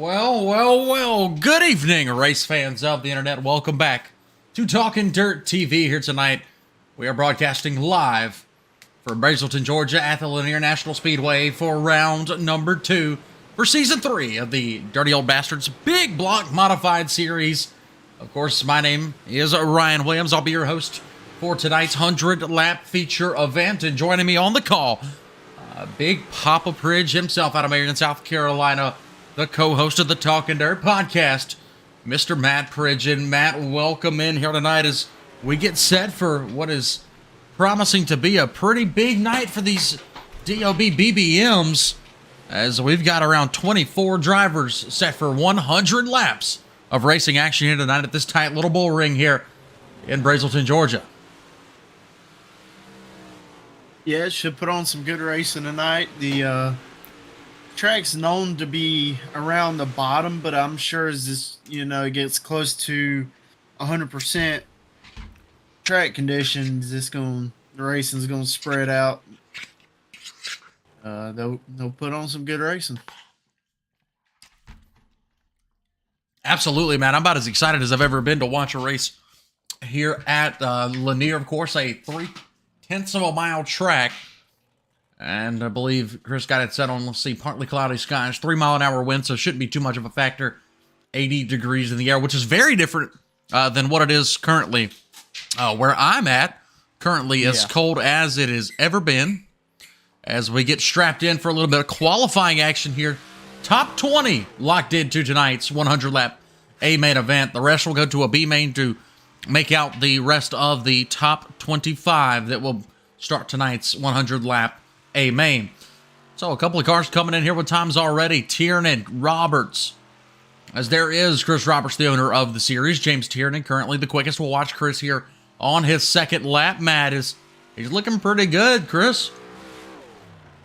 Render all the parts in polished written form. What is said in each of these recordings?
Well. Good evening, race fans of the internet. Welcome back to Talking Dirt TV here tonight. We are broadcasting live from Brazelton, Georgia at the Lanier National Speedway for round number 2 for season 3 of the Dirty Old Bastards Big Block Modified Series. Of course, my name is Ryan Williams. I'll be your host for tonight's 100-lap feature event. And joining me on the call, Big Papa Pridge himself out of Marion, South Carolina, the co-host of the Talking Dirt podcast, Mr. Matt Pridge. And Matt, welcome in here tonight as we get set for what is promising to be a pretty big night for these DOB BBMs, as we've got around 24 drivers set for 100 laps of racing action here tonight at this tight little bull ring here in Brazelton, Georgia. Yeah, it should put on some good racing tonight. The track's known to be around the bottom, but I'm sure as this, it gets close to 100% track conditions, the racing's gonna spread out. They'll put on some good racing. Absolutely, man. I'm about as excited as I've ever been to watch a race here at Lanier. Of course, a 0.3 of a mile track. And I believe Chris got it set on, let's see, partly cloudy skies, 3-mile-an-hour wind, so it shouldn't be too much of a factor. 80 degrees in the air, which is very different than what it is currently where I'm at. Currently as cold as it has ever been. As we get strapped in for a little bit of qualifying action here. Top 20 locked into tonight's 100-lap A main event. The rest will go to a B main to make out the rest of the top 25 that will start tonight's 100-lap A main. So a couple of cars coming in here with times already. Tiernan, Roberts. As there is Chris Roberts, the owner of the series. James Tiernan, currently the quickest. We'll watch Chris here on his second lap. Matt, he's looking pretty good, Chris.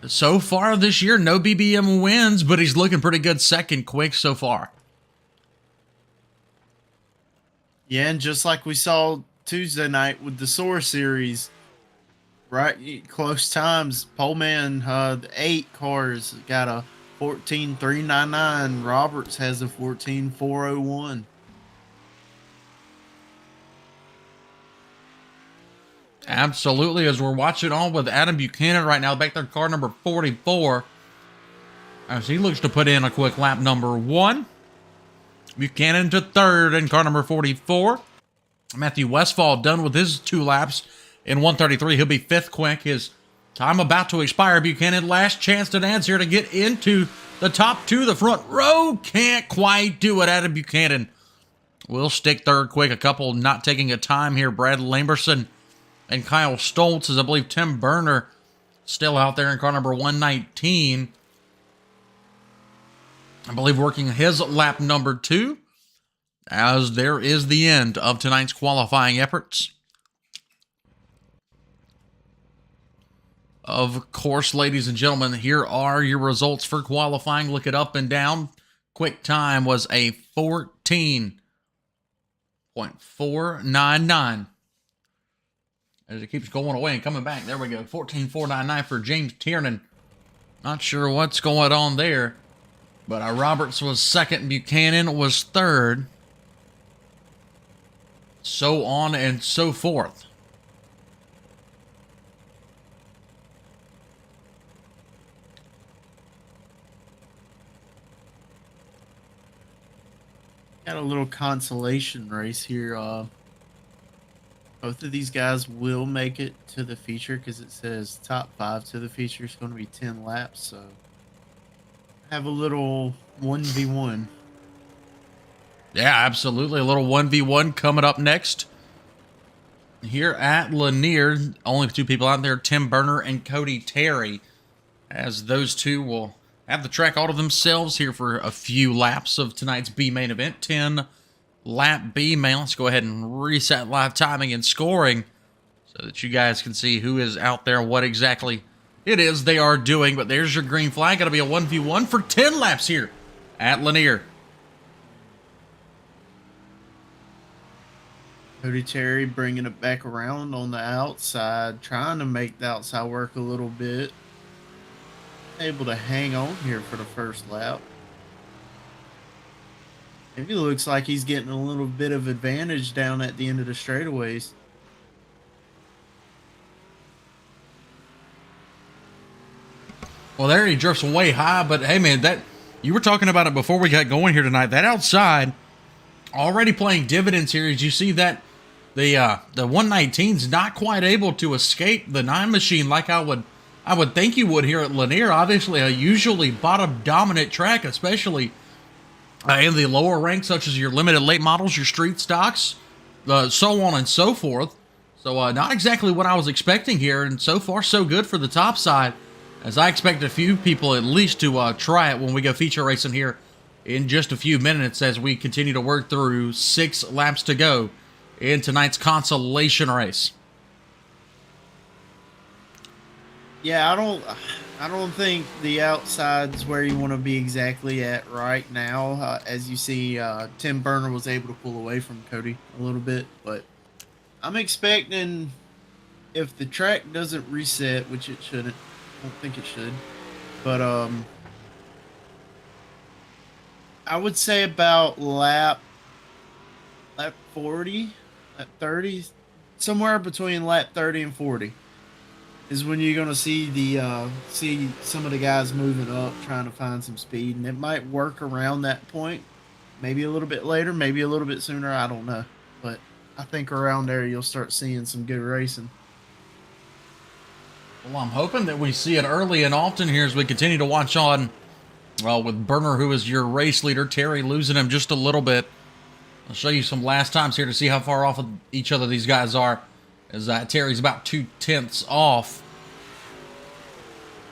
So far this year, no BBM wins, but he's looking pretty good second quick so far. Yeah, and just like we saw Tuesday night with the SOAR series, right, close times. Poleman, the 8 cars got a 14.399. Roberts has a 14.401. Absolutely, as we're watching on with Adam Buchanan right now, back there, car number 44, as he looks to put in a quick lap number 1. Buchanan to third in car number 44. Matthew Westfall done with his 2 laps in 1:33. He'll be 5th quick. His time about to expire. Buchanan, last chance to dance here to get into the top 2. The front row can't quite do it. Adam Buchanan will stick 3rd quick. A couple not taking a time here. Brad Lamberson and Kyle Stoltz, as I believe Tim Berner still out there in car number 119. I believe working his lap number 2, as there is the end of tonight's qualifying efforts. Of course, ladies and gentlemen, here are your results for qualifying. Look it up and down. Quick time was a 14.499. As it keeps going away and coming back. There we go. 14.499 for James Tiernan. Not sure what's going on there. But Roberts was second. Buchanan was third. So on and so forth. Got a little consolation race here. Both of these guys will make it to the feature because it says top 5 to the feature. It's going to be 10 laps, so have a little 1v1. Yeah, absolutely. A little 1v1 coming up next. Here at Lanier, only 2 people out there, Tim Berner and Cody Terry, as those 2 will have the track all to themselves here for a few laps of tonight's B main event. 10-lap B main. Let's go ahead and reset live timing and scoring so that you guys can see who is out there, what exactly it is they are doing. But there's your green flag. Got to be a 1v1 for 10 laps here at Lanier. Cody Terry bringing it back around on the outside, trying to make the outside work a little bit. Able to hang on here for the first lap. Maybe looks like he's getting a little bit of advantage down at the end of the straightaways. Well, there he drifts way high, but hey, man, that you were talking about it before we got going here tonight. That outside already playing dividends here. As you see that the 119's not quite able to escape the 9 machine like I would think you would here at Lanier. Obviously, a usually bottom dominant track, especially in the lower ranks, such as your limited late models, your street stocks, so on and so forth. So not exactly what I was expecting here, and so far so good for the top side, as I expect a few people at least to try it when we go feature racing here in just a few minutes as we continue to work through 6 laps to go in tonight's consolation race. Yeah, I don't think the outside's where you want to be exactly at right now. As you see, Tim Burner was able to pull away from Cody a little bit, but I'm expecting, if the track doesn't reset, which it shouldn't, I don't think it should, but I would say about lap 40, lap 30, somewhere between lap 30 and 40 is when you're going to see see some of the guys moving up, trying to find some speed, and it might work around that point. Maybe a little bit later, maybe a little bit sooner, I don't know. But I think around there you'll start seeing some good racing. Well, I'm hoping that we see it early and often here as we continue to watch on, well, with Burner, who is your race leader, Terry losing him just a little bit. I'll show you some last times here to see how far off of each other these guys are, as Terry's about 2/10 off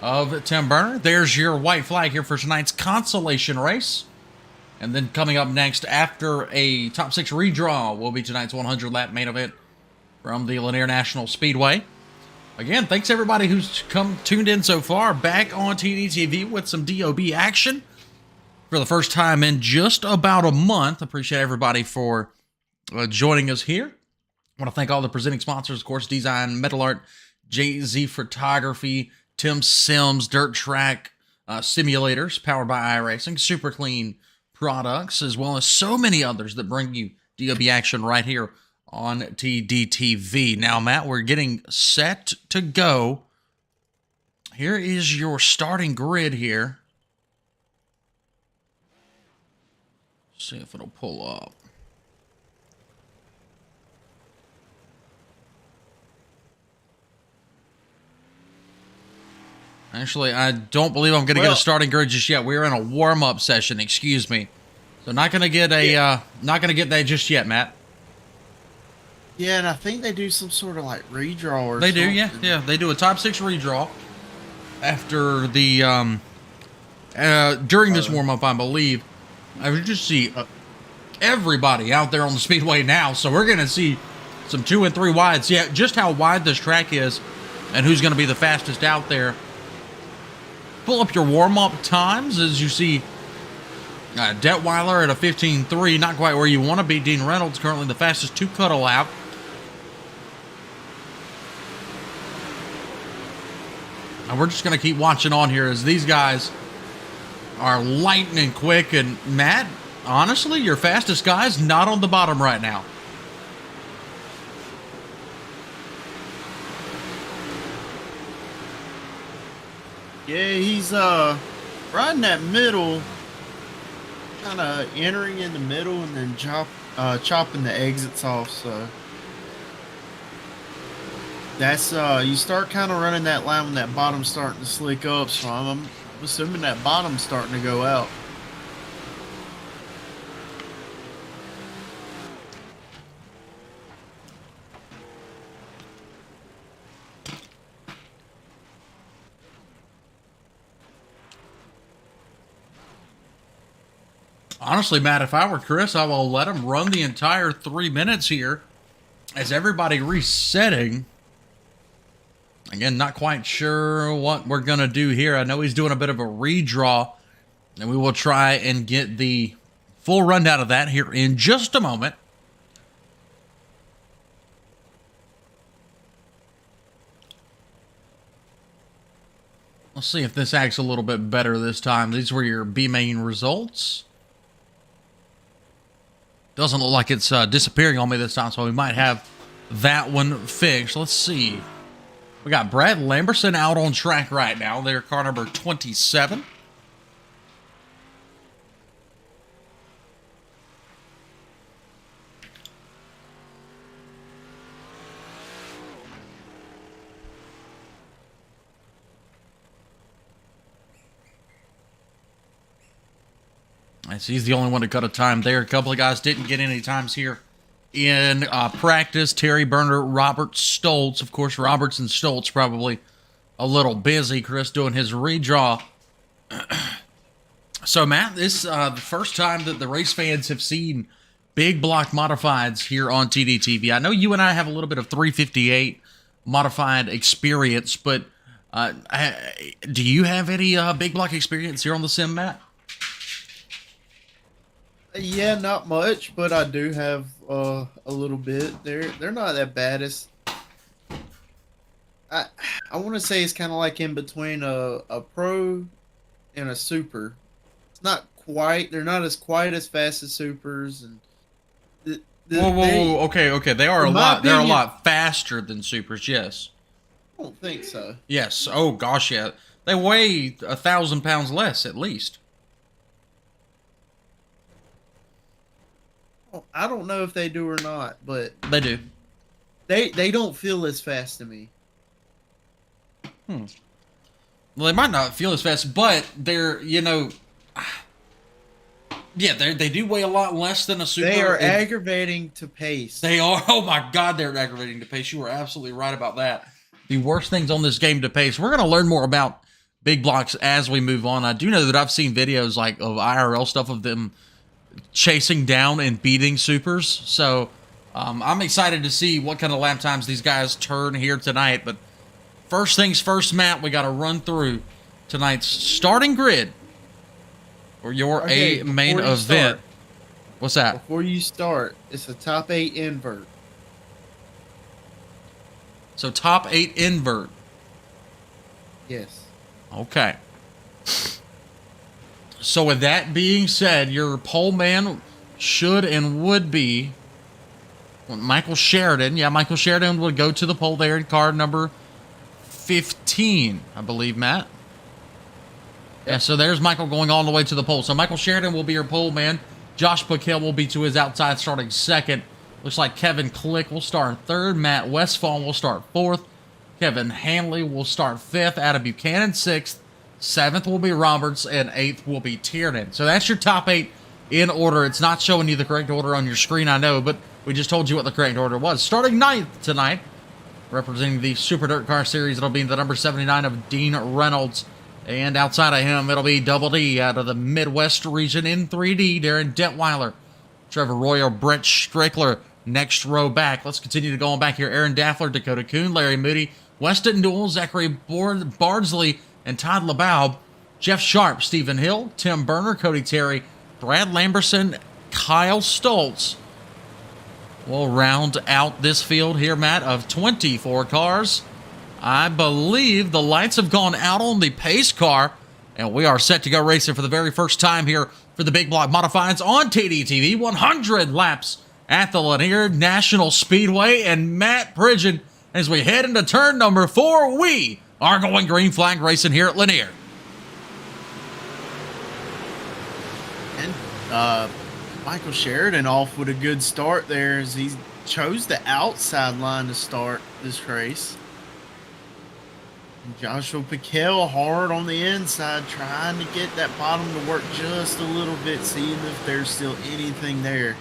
of Tim Burner. There's your white flag here for tonight's consolation race. And then coming up next after a top 6 redraw will be tonight's 100-lap main event from the Lanier National Speedway. Again, thanks everybody who's tuned in so far. Back on TDTV with some DOB action for the first time in just about a month. Appreciate everybody for joining us here. I want to thank all the presenting sponsors, of course, Design, Metal Art, JZ Photography, Tim Sims, Dirt Track Simulators, powered by iRacing, Super Clean Products, as well as so many others that bring you DOB action right here on TDTV. Now, Matt, we're getting set to go. Here is your starting grid here. See if it'll pull up. Actually, I don't believe I'm going to get a starting grid just yet. We're in a warm-up session, excuse me. So not going to get a not going to get that just yet, Matt. Yeah, and I think they do some sort of like redraw or they something. do, yeah. They do a top 6 redraw after the during this warm-up, I believe. I would just see everybody out there on the speedway now. So we're going to see some 2 and 3 wides. Yeah, just how wide this track is and who's going to be the fastest out there. Pull up your warm-up times as you see Detweiler at a 15.3, not quite where you want to be. Dean Reynolds currently the fastest 2-cut a lap. And we're just going to keep watching on here as these guys are lightning quick. And Matt, honestly, your fastest guy's not on the bottom right now. Yeah, he's right in that middle, kind of entering in the middle and then chopping the exits off. So that's you start kind of running that line when that bottom's starting to slick up. So I'm assuming that bottom's starting to go out. Honestly, Matt, if I were Chris, I will let him run the entire 3 minutes here as everybody resetting. Again, not quite sure what we're going to do here. I know he's doing a bit of a redraw, and we will try and get the full rundown of that here in just a moment. Let's see if this acts a little bit better this time. These were your B main results. Doesn't look like it's disappearing on me this time, so we might have that one fixed. Let's see. We got Brad Lamberson out on track right now. They're car number 27. He's the only one to cut a time there. A couple of guys didn't get any times here in practice. Terry Burner, Robert Stoltz. Of course, Roberts and Stoltz probably a little busy. Chris doing his redraw. So, Matt, this is the first time that the race fans have seen big block modifieds here on TDTV. I know you and I have a little bit of 358 modified experience, but do you have any big block experience here on the sim, Matt? Yeah, not much, but I do have a little bit. They're not that bad. I want to say it's kind of like in between a pro and a super. It's not quite. They're not as quite as fast as supers. And whoa, okay. They are a lot. They're a lot faster than supers. Yes. I don't think so. Yes. Oh gosh, yeah. They weigh 1,000 pounds less at least. I don't know if they do or not, but they do. They don't feel as fast to me. Well, they might not feel as fast, but they're, yeah, they do weigh a lot less than a super. They are aggravating to pace. They are. Oh my God, they're aggravating to pace. You were absolutely right about that. The worst things on this game to pace. We're going to learn more about big blocks as we move on. I do know that I've seen videos like of IRL stuff of them chasing down and beating supers. So I'm excited to see what kind of lap times these guys turn here tonight. But first things first, Matt, we got to run through tonight's starting grid for your main event. What's that? Before you start, it's a top 8 invert. So top 8 invert. Yes. Okay. So with that being said, your pole man should and would be Michael Sheridan. Yeah, Michael Sheridan would go to the pole there in car number 15, I believe, Matt. Yeah, so there's Michael going all the way to the pole. So Michael Sheridan will be your pole man. Josh Piquel will be to his outside starting second. Looks like Kevin Click will start third. Matt Westfall will start fourth. Kevin Hanley will start fifth. Adam Buchanan sixth. Seventh will be Roberts, and eighth will be Tiernan. So that's your top 8 in order. It's not showing you the correct order on your screen, I know, but we just told you what the correct order was. Starting ninth tonight, representing the Super Dirt Car Series, it'll be the number 79 of Dean Reynolds. And outside of him, it'll be Double D out of the Midwest region in 3D, Darren Detweiler. Trevor Royer, Brett Strickler, next row back. Let's continue to go on back here. Aaron Daffler, Dakota Kuhn, Larry Moody, Weston Newell, Zachary Bardsley, and Todd LeBaub. Jeff Sharp, Stephen Hill, Tim Burner, Cody Terry, Brad Lamberson, Kyle Stoltz will round out this field here, Matt, of 24 cars. I believe the lights have gone out on the pace car, and we are set to go racing for the very first time here for the Big Block Modifieds on TDTV. 100 laps at the Lanier National Speedway, and Matt Pridgeon, as we head into turn number 4, we are going green flag racing here at Lanier. And Michael Sheridan off with a good start there as he chose the outside line to start this race. And Joshua Piquel hard on the inside, trying to get that bottom to work just a little bit, seeing if there's still anything there.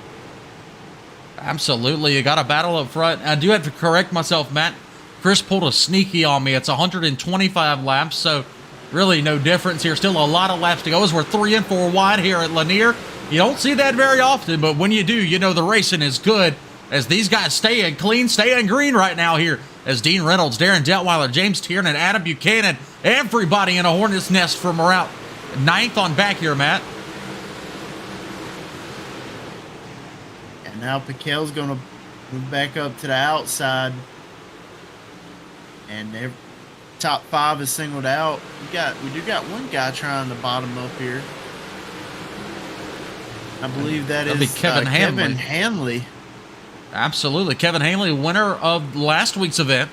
Absolutely. You got a battle up front. I do have to correct myself, Matt. Chris pulled a sneaky on me. It's 125 laps, so really no difference here. Still a lot of laps to go as we're 3 and 4 wide here at Lanier. You don't see that very often, but when you do, you know the racing is good as these guys stay in clean, stay in green right now here as Dean Reynolds, Darren Detweiler, James Tiernan, Adam Buchanan, everybody in a hornet's nest from around 9th on back here, Matt. And now Piquel's going to move back up to the outside. And their top 5 is singled out. We do got one guy trying to bottom up here. I believe that'd be Kevin Hanley. Kevin Hanley. Absolutely. Kevin Hanley, winner of last week's event.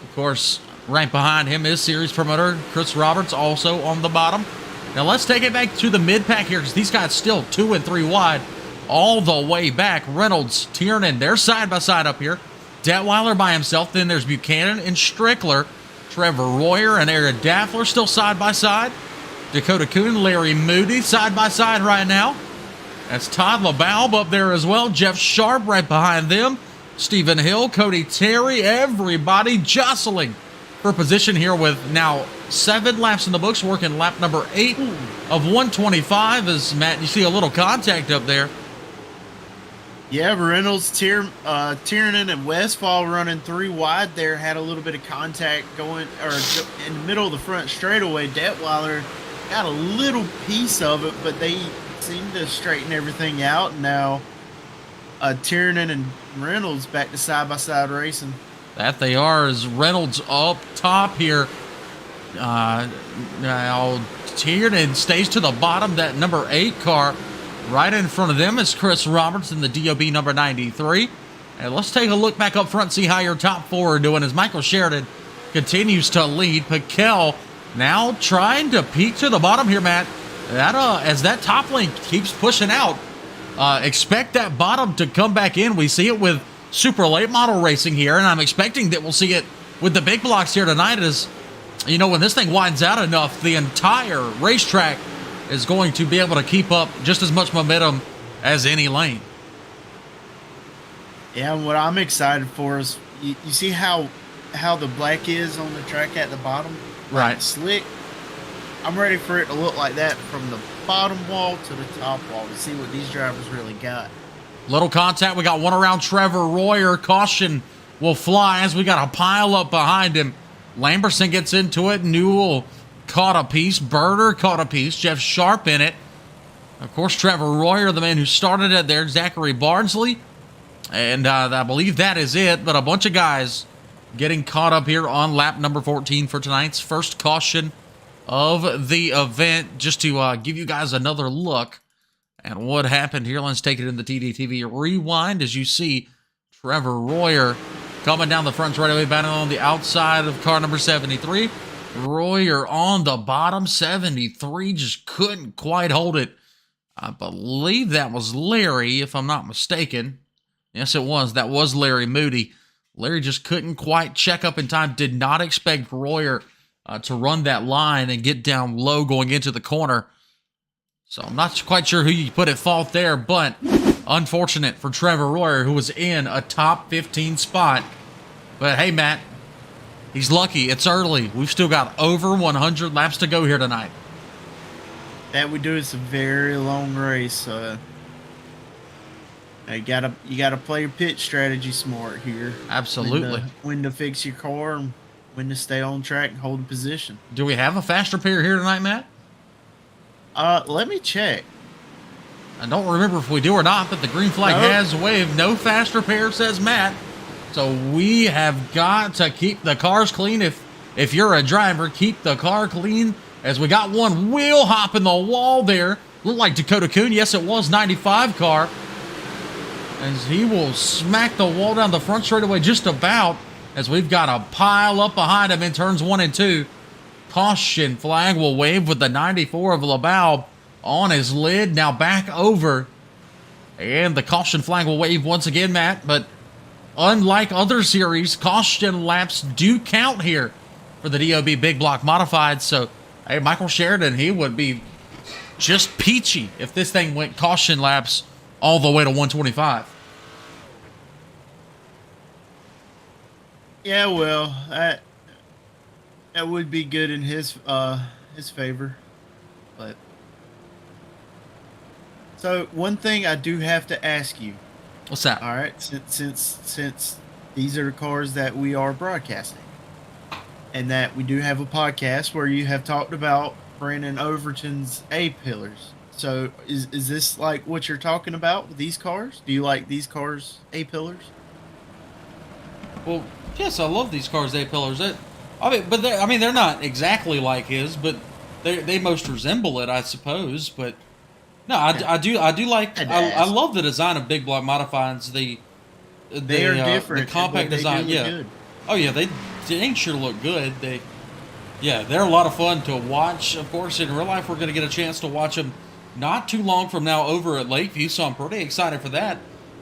Of course, right behind him is series promoter Chris Roberts, also on the bottom. Now let's take it back to the mid-pack here, because these guys still 2 and 3 wide all the way back. Reynolds, Tiernan, they're side by side up here. Detweiler by himself. Then there's Buchanan and Strickler. Trevor Royer and Aaron Daffler still side by side. Dakota Kuhn, Larry Moody side by side right now. That's Todd LeBaub up there as well. Jeff Sharp right behind them. Stephen Hill, Cody Terry, everybody jostling for position here with now 7 laps in the books, working lap number 8 of 125. As Matt, you see a little contact up there. Yeah, Reynolds, Tiernan, and Westfall running 3 wide there had a little bit of contact going, or in the middle of the front straightaway. Detweiler got a little piece of it, but they seemed to straighten everything out. Now, Tiernan and Reynolds back to side-by-side racing. That they are, as Reynolds up top here. Now, Tiernan stays to the bottom, that number 8 car. Right in front of them is Chris Roberts in the DOB number 93. And let's take a look back up front, see how your top 4 are doing as Michael Sheridan continues to lead. Piquel now trying to peek to the bottom here, Matt. That as that top lane keeps pushing out, expect that bottom to come back in. We see it with super late model racing here, and I'm expecting that we'll see it with the big blocks here tonight. As you know, when this thing widens out enough, the entire racetrack is going to be able to keep up just as much momentum as any lane. Yeah, what I'm excited for is you see how the black is on the track at the bottom, right? Like slick. I'm ready for it to look like that from the bottom wall to the top wall to see what these drivers really got. Little contact. We got one around Trevor Royer. Caution will fly as we got a pile up behind him. Lamberson gets into it. Newell caught a piece. Berger caught a piece. Jeff Sharp in it. Of course, Trevor Royer, the man who started it there. Zachary Barnsley. And I believe that is it. But a bunch of guys getting caught up here on lap number 14 for tonight's first caution of the event. Just to give you guys another look at what happened here. Let's take it in the TDTV rewind as you see Trevor Royer coming down the front straightaway, battling on the outside of car number 73. Royer on the bottom, 73, just couldn't quite hold it. I believe that was Larry, if I'm not mistaken. Yes, it was. That was Larry Moody. Larry just couldn't quite check up in time. Did not expect Royer to run that line and get down low going into the corner. So I'm not quite sure who you put at fault there, but unfortunate for Trevor Royer, who was in a top 15 spot. But hey, Matt, he's lucky. It's early. We've still got over 100 laps to go here tonight. That we do. It's a very long race. You gotta play your pit strategy smart here. Absolutely. When to fix your car and when to stay on track and hold a position. Do we have a fast repair here tonight, Matt? Let me check. I don't remember if we do or not, but the green flag has waved. No fast repair, says Matt. So we have got to keep the cars clean. If you're a driver, keep the car clean. As we got one wheel hop in the wall there. Looked like Dakota Kuhn. Yes, it was 95 car. As he will smack the wall down the front straightaway just about. As we've got a pile up behind him in turns 1 and 2. Caution flag will wave with the 94 of LeBaub on his lid. Now back over. And the caution flag will wave once again, Matt. But unlike other series, caution laps do count here for the DOB Big Block Modified. So, hey, Michael Sheridan, he would be just peachy if this thing went caution laps all the way to 125. Yeah, well, that would be good in his favor. But so one thing I do have to ask you. What's that? All right, since these are the cars that we are broadcasting, and that we do have a podcast where you have talked about Brandon Overton's A-pillars. So is this like what you're talking about with these cars? Do you like these cars A-pillars? Well, yes, I love these cars A-pillars. They're not exactly like his, but they most resemble it, I suppose. But No, I do like. Had to I ask. love the design of big block modifieds. They are different. The compact but they design. do look Yeah. good. Oh yeah, they dang sure look good. Yeah, they're a lot of fun to watch. Of course, in real life, we're going to get a chance to watch them not too long from now over at Lakeview, so I'm pretty excited for that.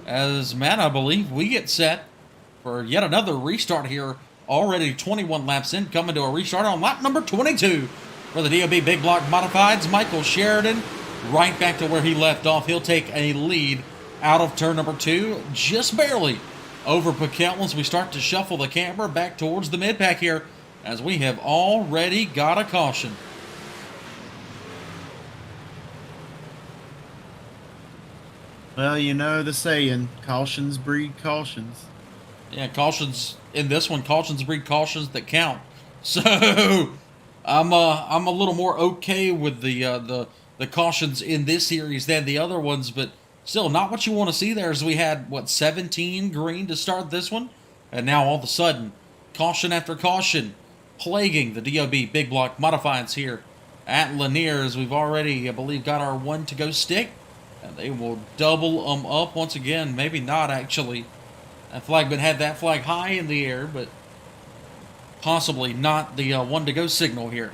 As Matt, I believe we get set for yet another restart here. Already 21 laps in, coming to a restart on lap number 22 for the DOB Big Block Modifieds. Michael Sheridan right back to where he left off. He'll take a lead out of turn number 2, just barely over Paquette as we start to shuffle the camera back towards the mid-pack here, as we have already got a caution. Well, you know the saying, cautions breed cautions. Yeah, cautions in this one, cautions breed cautions that count. So I'm a little more okay with the cautions in this series than the other ones, but still not what you want to see there. As we had 17 green to start this one, and now all of a sudden caution after caution plaguing the DOB Big Block Modifieds here at Lanier, as we've already, I believe, got our one to go stick, and they will double them up once again. Maybe not actually. That flagman had that flag high in the air, but possibly not the one to go signal here.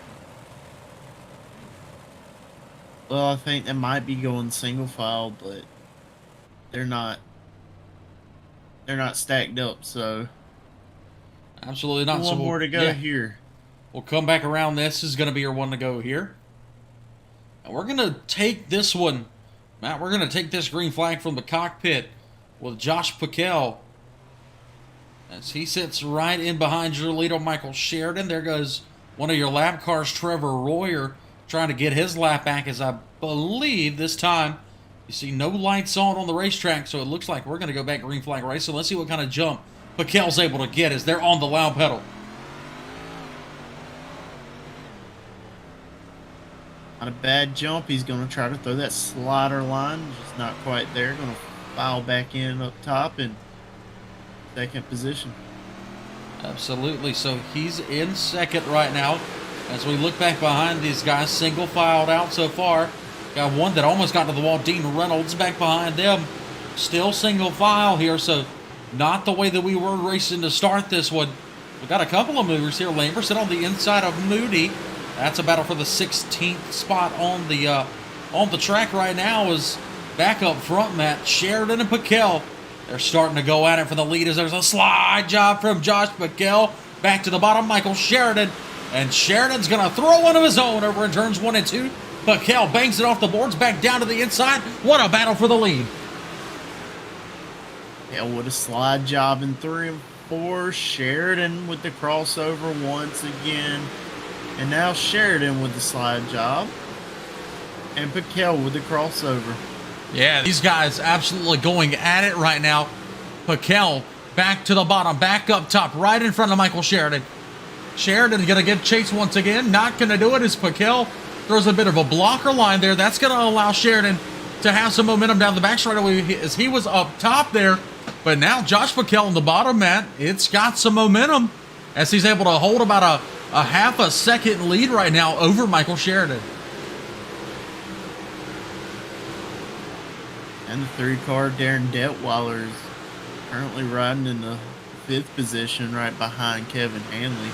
Well, I think they might be going single file, but they're not. They're not stacked up, so Absolutely not. one more to go here. We'll come back around. This is going to be your one to go here. And we're going to take this one, Matt, we're going to take this green flag from the cockpit with Josh Paquette, as he sits right in behind your leader, Michael Sheridan. There goes one of your lap cars, Trevor Royer, trying to get his lap back, as I believe this time you see no lights on the racetrack, so it looks like we're going to go back green flag race. So let's see what kind of jump Paquette's able to get as they're on the loud pedal. Not a bad jump. He's going to try to throw that slider line. Just not quite there. Going to file back in up top in second position. Absolutely. So he's in second right now. As we look back behind these guys, single filed out so far. Got one that almost got to the wall, Dean Reynolds, back behind them. Still single file here, so not the way that we were racing to start this one. We've got a couple of movers here. Lamberson on the inside of Moody. That's a battle for the 16th spot on the track right now. Is back up front, Matt. Sheridan and Paquette, they're starting to go at it for the lead, as there's a slide job from Josh Paquette. Back to the bottom, Michael Sheridan. And Sheridan's going to throw one of his own over in turns 1 and 2. Paquette bangs it off the boards, back down to the inside. What a battle for the lead. Yeah, what a slide job in 3 and 4. Sheridan with the crossover once again. And now Sheridan with the slide job. And Paquette with the crossover. Yeah, these guys absolutely going at it right now. Paquette back to the bottom, back up top, right in front of Michael Sheridan. Sheridan going to get chased once again. Not going to do it as Paquette throws a bit of a blocker line there. That's going to allow Sheridan to have some momentum down the back straightaway, as he was up top there. But now Josh Paquette on the bottom, Matt, it's got some momentum, as he's able to hold about a half a second lead right now over Michael Sheridan. And the 3-car, Darren Detweiler, is currently riding in the 5th position right behind Kevin Hanley.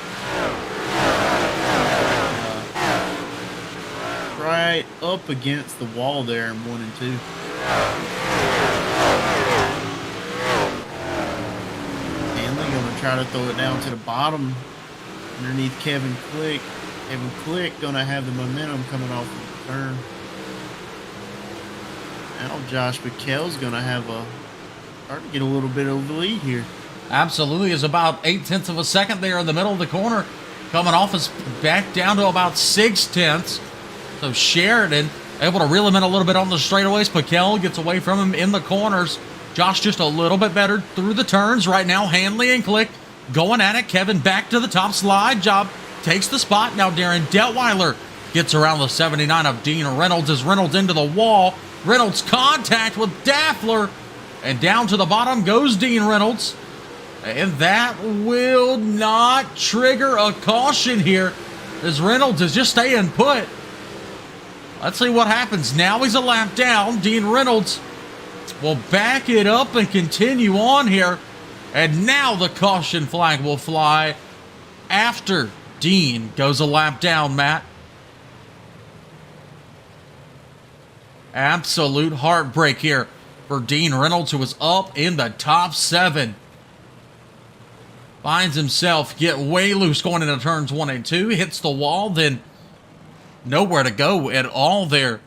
Right up against the wall there in 1 and 2. Hanley going to try to throw it down to the bottom underneath Kevin Click. Kevin Click going to have the momentum coming off the turn. Now Josh Paquette's going to have start to get a little bit of the lead here. Absolutely, is about 0.8 of a second there in the middle of the corner. Coming off is back down to about 0.6. So Sheridan able to reel him in a little bit on the straightaways. Paquette gets away from him in the corners. Josh just a little bit better through the turns right now. Hanley and Click going at it. Kevin back to the top, slide job, takes the spot. Now Darren Detweiler gets around the 79 of Dean Reynolds, as Reynolds into the wall. Reynolds contact with Daffler, and down to the bottom goes Dean Reynolds. And that will not trigger a caution here, as Reynolds is just staying put. Let's see what happens. Now he's a lap down. Dean Reynolds will back it up and continue on here. And now the caution flag will fly after Dean goes a lap down, Matt. Absolute heartbreak here for Dean Reynolds, who was up in the top 7. Finds himself get way loose going into turns 1 and 2. Hits the wall, then nowhere to go at all there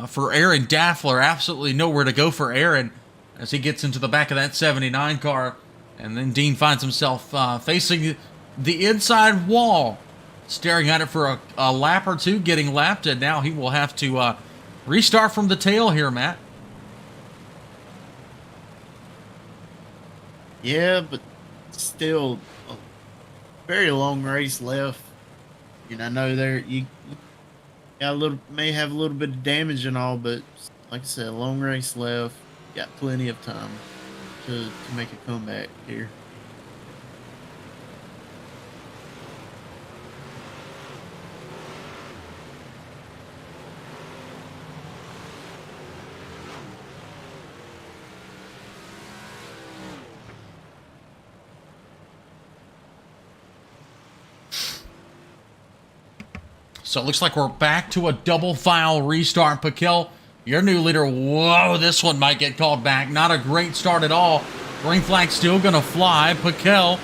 for Aaron Daffler. Absolutely nowhere to go for Aaron as he gets into the back of that 79 car. And then Dean finds himself facing the inside wall, staring at it for a lap or two, getting lapped, and now he will have to restart from the tail here, Matt. Yeah, but still a very long race left. And I know there you got may have a little bit of damage and all, but like I said, a long race left. Got plenty of time to make a comeback here. So it looks like we're back to a double file restart. Paquel, your new leader. Whoa, this one might get called back. Not a great start at all. Green flag still going to fly. Paquel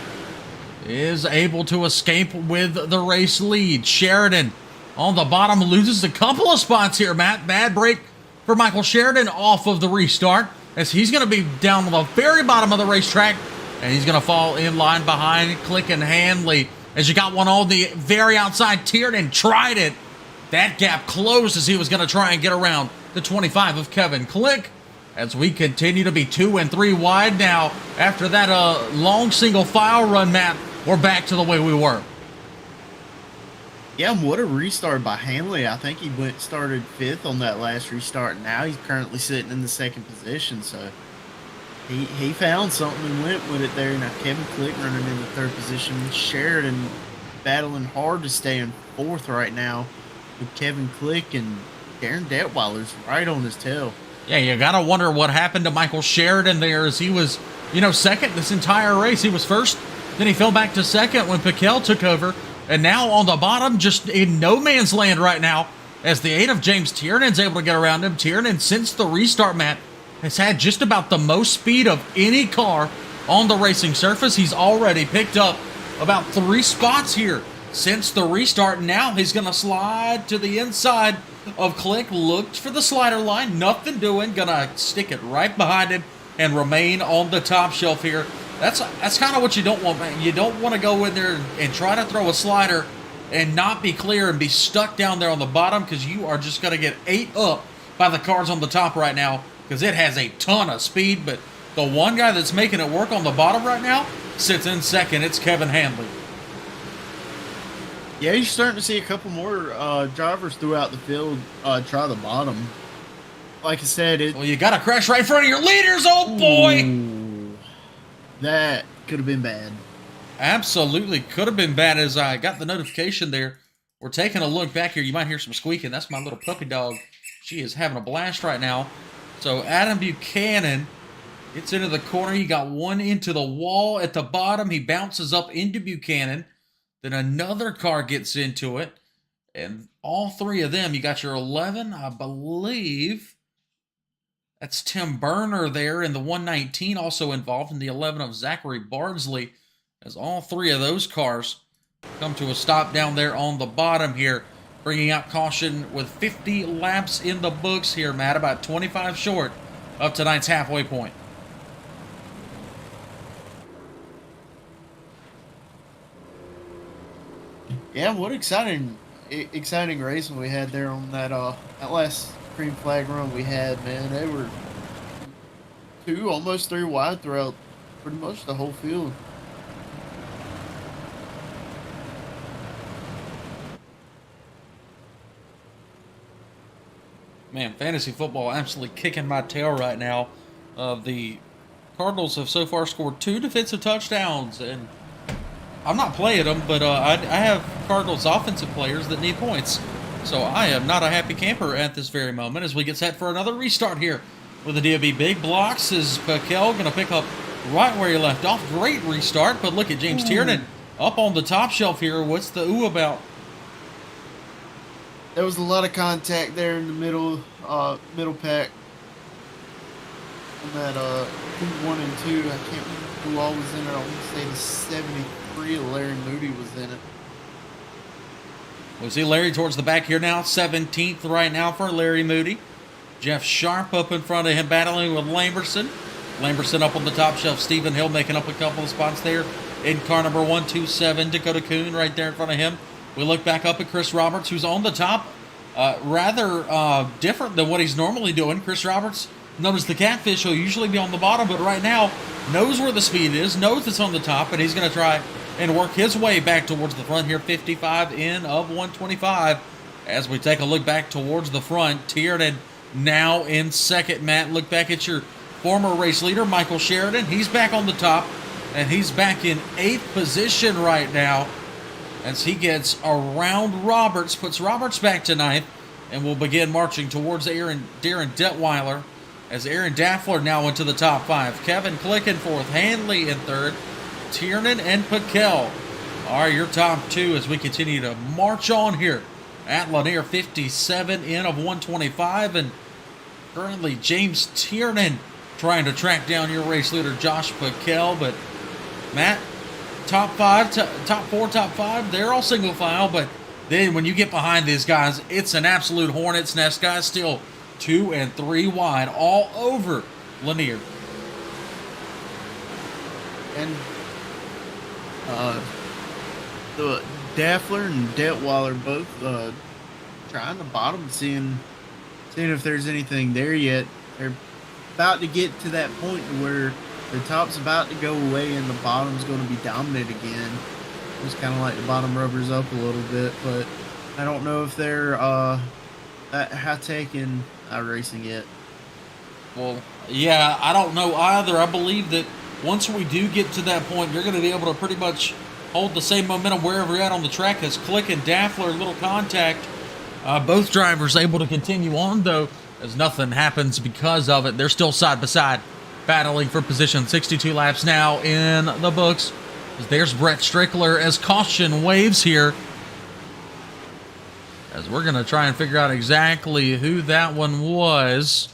is able to escape with the race lead. Sheridan on the bottom loses a couple of spots here, Matt. Bad break for Michael Sheridan off of the restart, as he's going to be down on the very bottom of the racetrack, and he's going to fall in line behind Click and Hanley. As you got one on the very outside, Tiernan tried it. That gap closed as he was going to try and get around the 25 of Kevin Click. As we continue to be 2 and 3 wide now, after that long single file run, Matt, we're back to the way we were. Yeah, what a restart by Hanley. I think he started 5th on that last restart. Now he's currently sitting in the 2nd position, so he found something and went with it there. Now Kevin Click running in the 3rd position. Sheridan battling hard to stay in 4th right now with Kevin Click, and Darren Detweiler's right on his tail. Yeah, you got to wonder what happened to Michael Sheridan there, as he was, 2nd this entire race. He was 1st, then he fell back to 2nd when Paquel took over, and now on the bottom, just in no man's land right now, as the 8 of James Tiernan's able to get around him. Tiernan, since the restart, Matt, has had just about the most speed of any car on the racing surface. He's already picked up about 3 spots here since the restart. Now he's going to slide to the inside of Click. Looked for the slider line, nothing doing. Gonna stick it right behind him and remain on the top shelf here. That's kind of what you don't want, man. You don't want to go in there and try to throw a slider and not be clear and be stuck down there on the bottom, because you are just going to get ate up by the cars on the top right now, because it has a ton of speed. But the one guy that's making it work on the bottom right now sits in 2nd. It's Kevin Hanley. Yeah, you're starting to see a couple more drivers throughout the field try the bottom. Like I said, well, you got to crash right in front of your leaders, oh boy! Ooh, that could have been bad. Absolutely could have been bad. As I got the notification there, we're taking a look back here. You might hear some squeaking. That's my little puppy dog. She is having a blast right now. So Adam Buchanan gets into the corner. He got one into the wall at the bottom. He bounces up into Buchanan. Then another car gets into it. And all 3 of them, you got your 11, I believe. That's Tim Burner there in the 119, also involved in the 11 of Zachary Bardsley, as all 3 of those cars come to a stop down there on the bottom here, bringing out caution with 50 laps in the books here, Matt, about 25 short of tonight's halfway point. Yeah, what exciting racing we had there on that last green flag run we had, man. They were 2, almost 3 wide throughout pretty much the whole field. Man, fantasy football absolutely kicking my tail right now. The Cardinals have so far scored 2 defensive touchdowns, and I'm not playing them, but I have Cardinals offensive players that need points. So I am not a happy camper at this very moment as we get set for another restart here with the DOB big blocks. Is Pakel going to pick up right where he left off? Great restart, but look at James Tiernan up on the top shelf here. What's the ooh about? There was a lot of contact there in the middle pack. On that 1 and 2, I can't remember who all was in it. I want to say the 73, Larry Moody was in it. We see Larry towards the back here now, 17th right now for Larry Moody. Jeff Sharp up in front of him battling with Lamberson. Lamberson up on the top shelf. Stephen Hill making up a couple of spots there. In car number 127, Dakota Kuhn right there in front of him. We look back up at Chris Roberts, who's on the top. Rather different than what he's normally doing. Chris Roberts, known as the Catfish, will usually be on the bottom, but right now knows where the speed is, knows it's on the top, and he's going to try and work his way back towards the front here. 55 in of 125. As we take a look back towards the front, Tiernan now in second. Matt, look back at your former race leader, Michael Sheridan. He's back on the top, and he's back in 8th position right now as he gets around Roberts, puts Roberts back to 9th, and will begin marching towards Darren Detweiler as Aaron Daffler now into the top 5. Kevin Click in 4th, Hanley in 3rd, Tiernan and Pakel are your top 2 as we continue to march on here at Lanier. 57 in of 125, and currently James Tiernan trying to track down your race leader Josh Pakel. But Matt, top 4, top 5, they're all single file, but then when you get behind these guys, it's an absolute hornet's nest. Guys still 2 and 3 wide all over Lanier. And the Daffler and Detweiler both trying the bottom, seeing if there's anything there yet. They're about to get to that point where the top's about to go away and the bottom's going to be dominant again. Just kind of like the bottom rubbers up a little bit, but I don't know if they're that high-tech in iRacing yet. Well, yeah, I don't know either. I believe that once we do get to that point, you're going to be able to pretty much hold the same momentum wherever you're at on the track. As Click and Daffler, little contact. Both drivers able to continue on, though, as nothing happens because of it. They're still side by side, battling for position. 62 laps now in the books. There's Brett Strickler as caution waves here, as we're going to try and figure out exactly who that one was.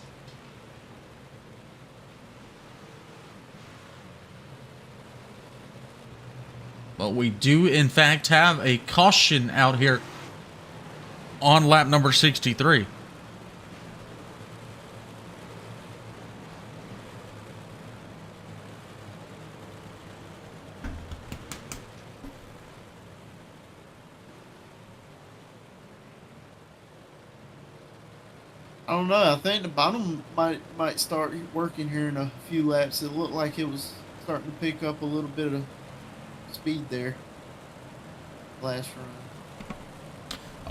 But we do, in fact, have a caution out here on lap number 63. I don't know. I think the bottom might start working here in a few laps. It looked like it was starting to pick up a little bit of speed there last run.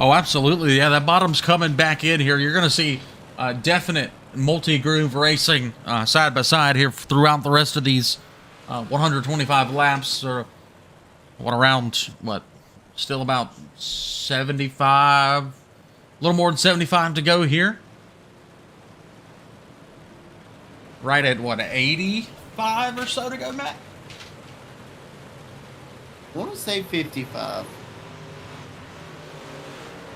Oh, absolutely. Yeah, that bottom's coming back in here. You're going to see definite multi-groove racing side by side here throughout the rest of these 125 laps, or still about 75, a little more than 75 to go here. Right at, 85 or so to go, Matt? I want to say 55.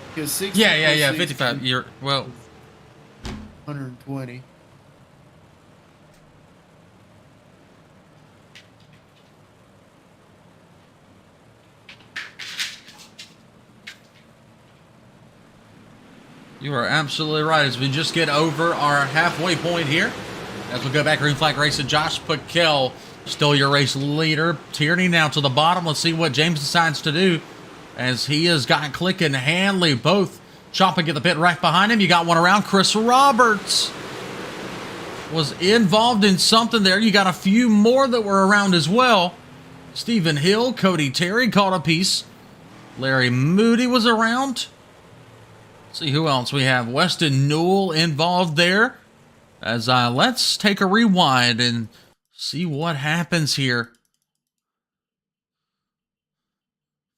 Because 60 Yeah, 55. You're, well, 120. you are absolutely right. As we just get over our halfway point here, as we go back, green flag racing, Josh Pakel, still your race leader. Tierney now to the bottom. Let's see what James decides to do, as he has got Click and Hanley both chopping at the pit right behind him. You got one around. Chris Roberts was involved in something there. You got a few more that were around as well. Stephen Hill, Cody Terry caught a piece. Larry Moody was around. Let's see who else we have. Weston Newell involved there. As let's take a rewind and see what happens here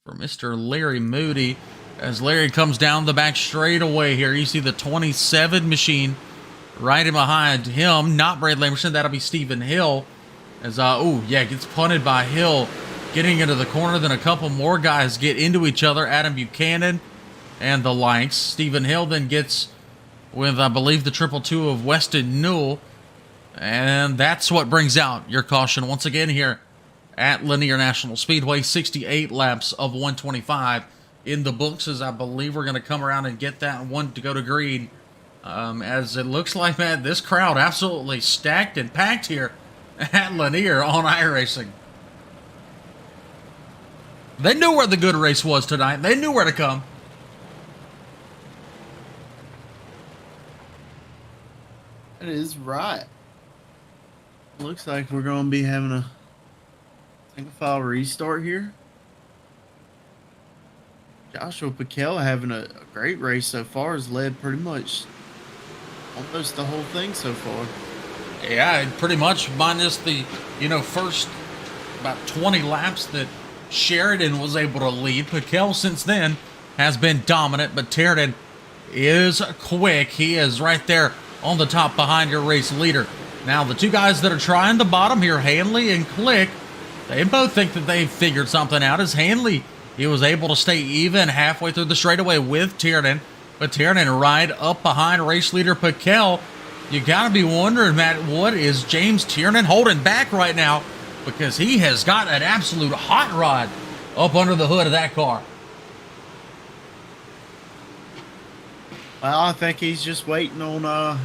for Mr. Larry Moody. as Larry comes down the back straightaway here. You see the 27 machine right in behind him. Not Bradley Emerson. That'll be Stephen Hill. As, gets punted by Hill. Getting into the corner. Then a couple more guys get into each other. Adam Buchanan and the likes. Stephen Hill then gets with, I believe, the 222 of Weston Newell. And that's what brings out your caution once again here at Lanier National Speedway. 68 laps of 125 in the books, as I believe we're going to come around and get that one to go to green. As it looks like, man, this crowd absolutely stacked and packed here at Lanier on iRacing. They knew where the good race was tonight. They knew where to come. That is right. Looks like we're going to be having a single file restart here. Joshua Piquel having a great race so far. Has led pretty much almost the whole thing so far. Yeah, pretty much minus the, first about 20 laps that Sheridan was able to lead. Piquel since then has been dominant, but Sheridan is quick. He is right there on the top behind your race leader. Now, the two guys that are trying the bottom here, Hanley and Click, they both think that they've figured something out. As Hanley, he was able to stay even halfway through the straightaway with Tiernan, but Tiernan right up behind race leader Piquel. You got to be wondering, Matt, what is James Tiernan holding back right now? Because he has got an absolute hot rod up under the hood of that car. Well, I think he's just waiting on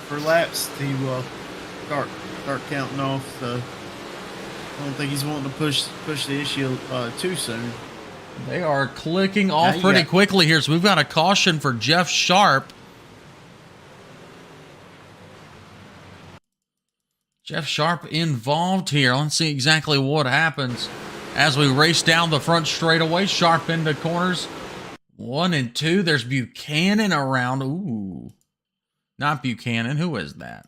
for laps to start counting off. So I don't think he's wanting to push the issue too soon. They are clicking off pretty quickly here. So we've got a caution for Jeff Sharp. Jeff Sharp involved here. Let's see exactly what happens as we race down the front straightaway. Sharp into corners 1 and 2. There's Buchanan around. Ooh, not Buchanan. Who is that?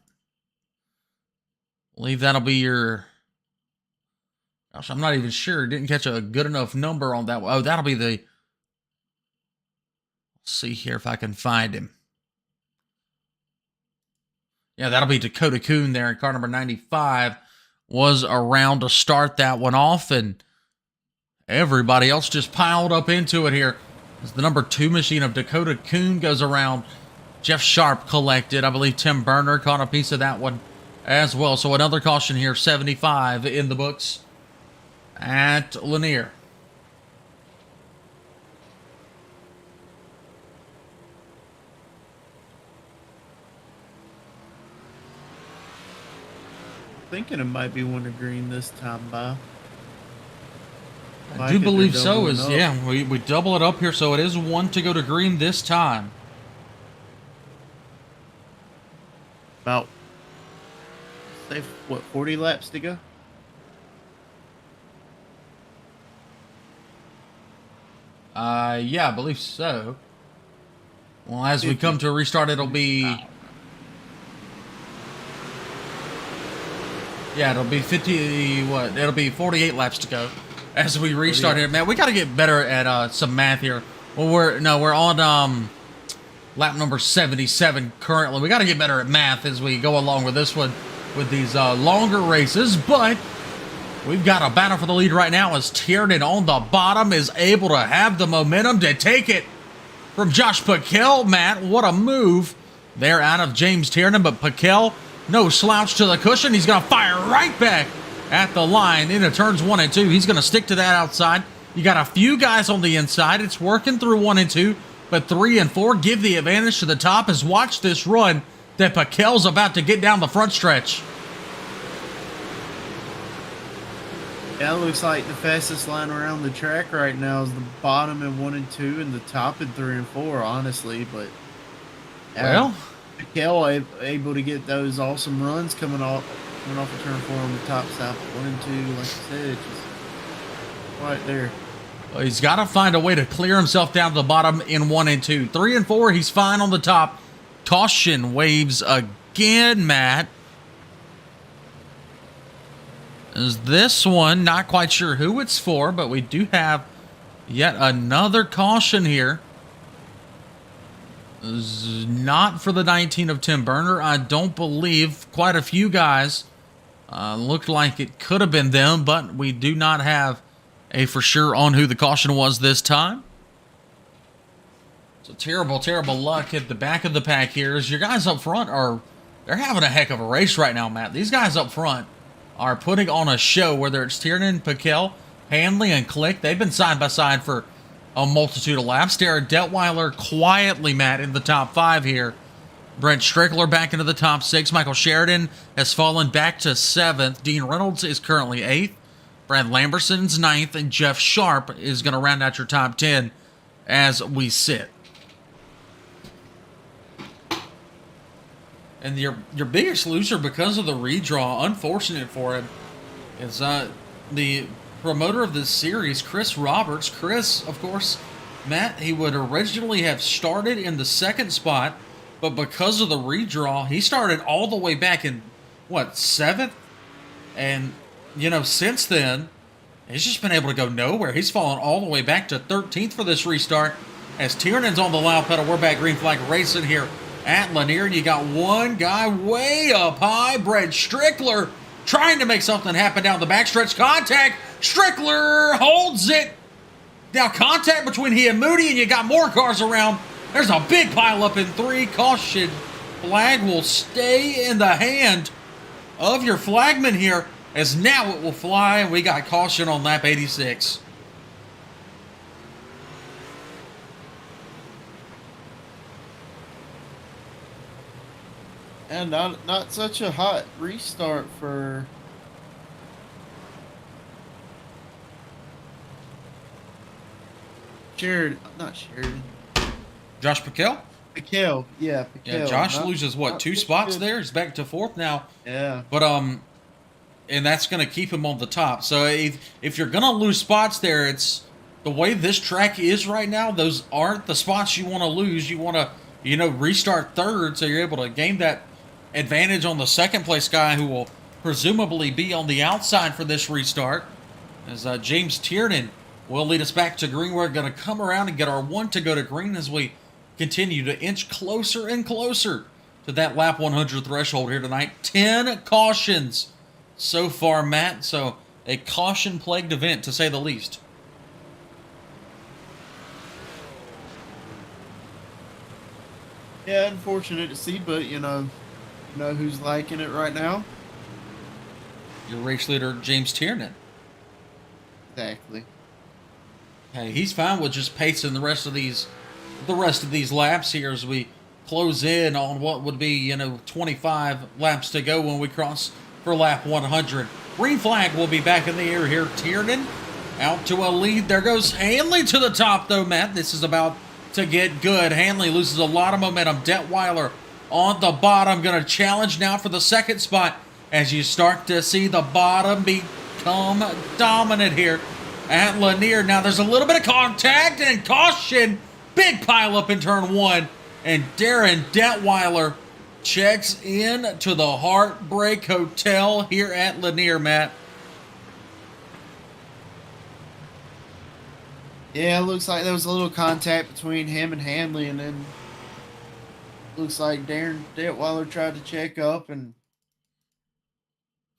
I believe that'll be your... Gosh, I'm not even sure. Didn't catch a good enough number on that one. Oh, that'll be the... Let's see here if I can find him. Yeah, that'll be Dakota Kuhn there. Car number 95 was around to start that one off, and everybody else just piled up into it here. As the number 2 machine of Dakota Kuhn goes around, Jeff Sharp collected. I believe Tim Burner caught a piece of that one as well. So another caution here, 75 in the books at Lanier. Thinking it might be one to green this time, Bob. I do believe so. We double it up here, so it is 1 to go to green this time. About, say, what, 40 laps to go? Yeah, I believe so. Well, as we come to a restart, it'll be... Yeah, it'll be 48 laps to go as we restart here. Man, we got to get better at some math here. Well, we're on lap number 77 currently. We got to get better at math as we go along with this one with these longer races, but we've got a battle for the lead right now as Tiernan on the bottom is able to have the momentum to take it from Josh Piquel. Matt, what a move there out of James Tiernan, but Piquel, no slouch to the cushion. He's going to fire right back at the line into turns 1 and 2. He's going to stick to that outside. You got a few guys on the inside. It's working through 1 and 2, but 3 and 4 give the advantage to the top. As watch this run that Piquel's about to get down the front stretch. Yeah, it looks like the fastest line around the track right now is the bottom in 1 and 2 and the top in 3 and 4, honestly. But well, Piquel able to get those awesome runs coming off of turn 4 on the top side. 1 and 2, like I said, just right there. Well, he's got to find a way to clear himself down to the bottom in 1 and 2. 3 and 4, he's fine on the top. Caution waves again, Matt. Is this one, not quite sure who it's for, but we do have Yet another caution here. Not for the 19 of Tim Burner. I don't believe quite a few guys looked like it could have been them, but we do not have a for sure on who the caution was this time. So terrible, terrible luck at the back of the pack here. As your guys up front they're having a heck of a race right now, Matt. These guys up front are putting on a show, whether it's Tiernan, Piquel, Hanley, and Click. They've been side by side for a multitude of laps. Darren Detweiler quietly, Matt, in the top 5 here. Brent Strickler back into the top 6. Michael Sheridan has fallen back to 7th. Dean Reynolds is currently 8th. Brad Lamberson's 9th. And Jeff Sharp is going to round out your top 10 as we sit. And your biggest loser because of the redraw, unfortunate for him, is the promoter of this series, Chris Roberts. Chris, of course, Matt, he would originally have started in the 2nd spot, but because of the redraw, he started all the way back in, 7th? And, since then, he's just been able to go nowhere. He's fallen all the way back to 13th for this restart. As Tiernan's on the loud pedal, we're back green flag racing here at Lanier. And you got one guy way up high, Brent Strickler, trying to make something happen down the backstretch. Contact. Strickler holds it. Now contact between he and Moody, and you got more cars around. There's a big pile up in 3. Caution flag will stay in the hand of your flagman here, as now it will fly, and we got caution on lap 86. And not such a hot restart for Sheridan. Not Sheridan. Josh Piquel? Piquel, yeah, Piquel. Yeah, Josh loses, 2 spots there? He's back to 4th now. Yeah. But, and that's going to keep him on the top. So if you're going to lose spots there, it's the way this track is right now, those aren't the spots you want to lose. You want to, restart 3rd so you're able to gain that advantage on the 2nd place guy who will presumably be on the outside for this restart. As James Tiernan will lead us back to green. We're going to come around and get our 1 to go to green as we continue to inch closer and closer to that lap 100 threshold here tonight. 10 cautions so far, Matt. So a caution-plagued event, to say the least. Yeah, unfortunate to see, but you know who's liking it right now? Your race leader, James Tiernan. Exactly. Hey, he's fine with just pacing the rest of these laps here as we close in on what would be, 25 laps to go when we cross for lap 100. Green flag will be back in the air here. Tiernan out to a lead. There goes Hanley to the top, though, Matt. This is about to get good. Hanley loses a lot of momentum. Detweiler on the bottom, going to challenge now for the 2nd spot as you start to see the bottom become dominant here at Lanier. Now there's a little bit of contact and caution. Big pile up in turn 1. And Darren Detweiler checks in to the Heartbreak Hotel here at Lanier, Matt. Yeah, it looks like there was a little contact between him and Hanley, and then looks like Darren Detweiler tried to check up, and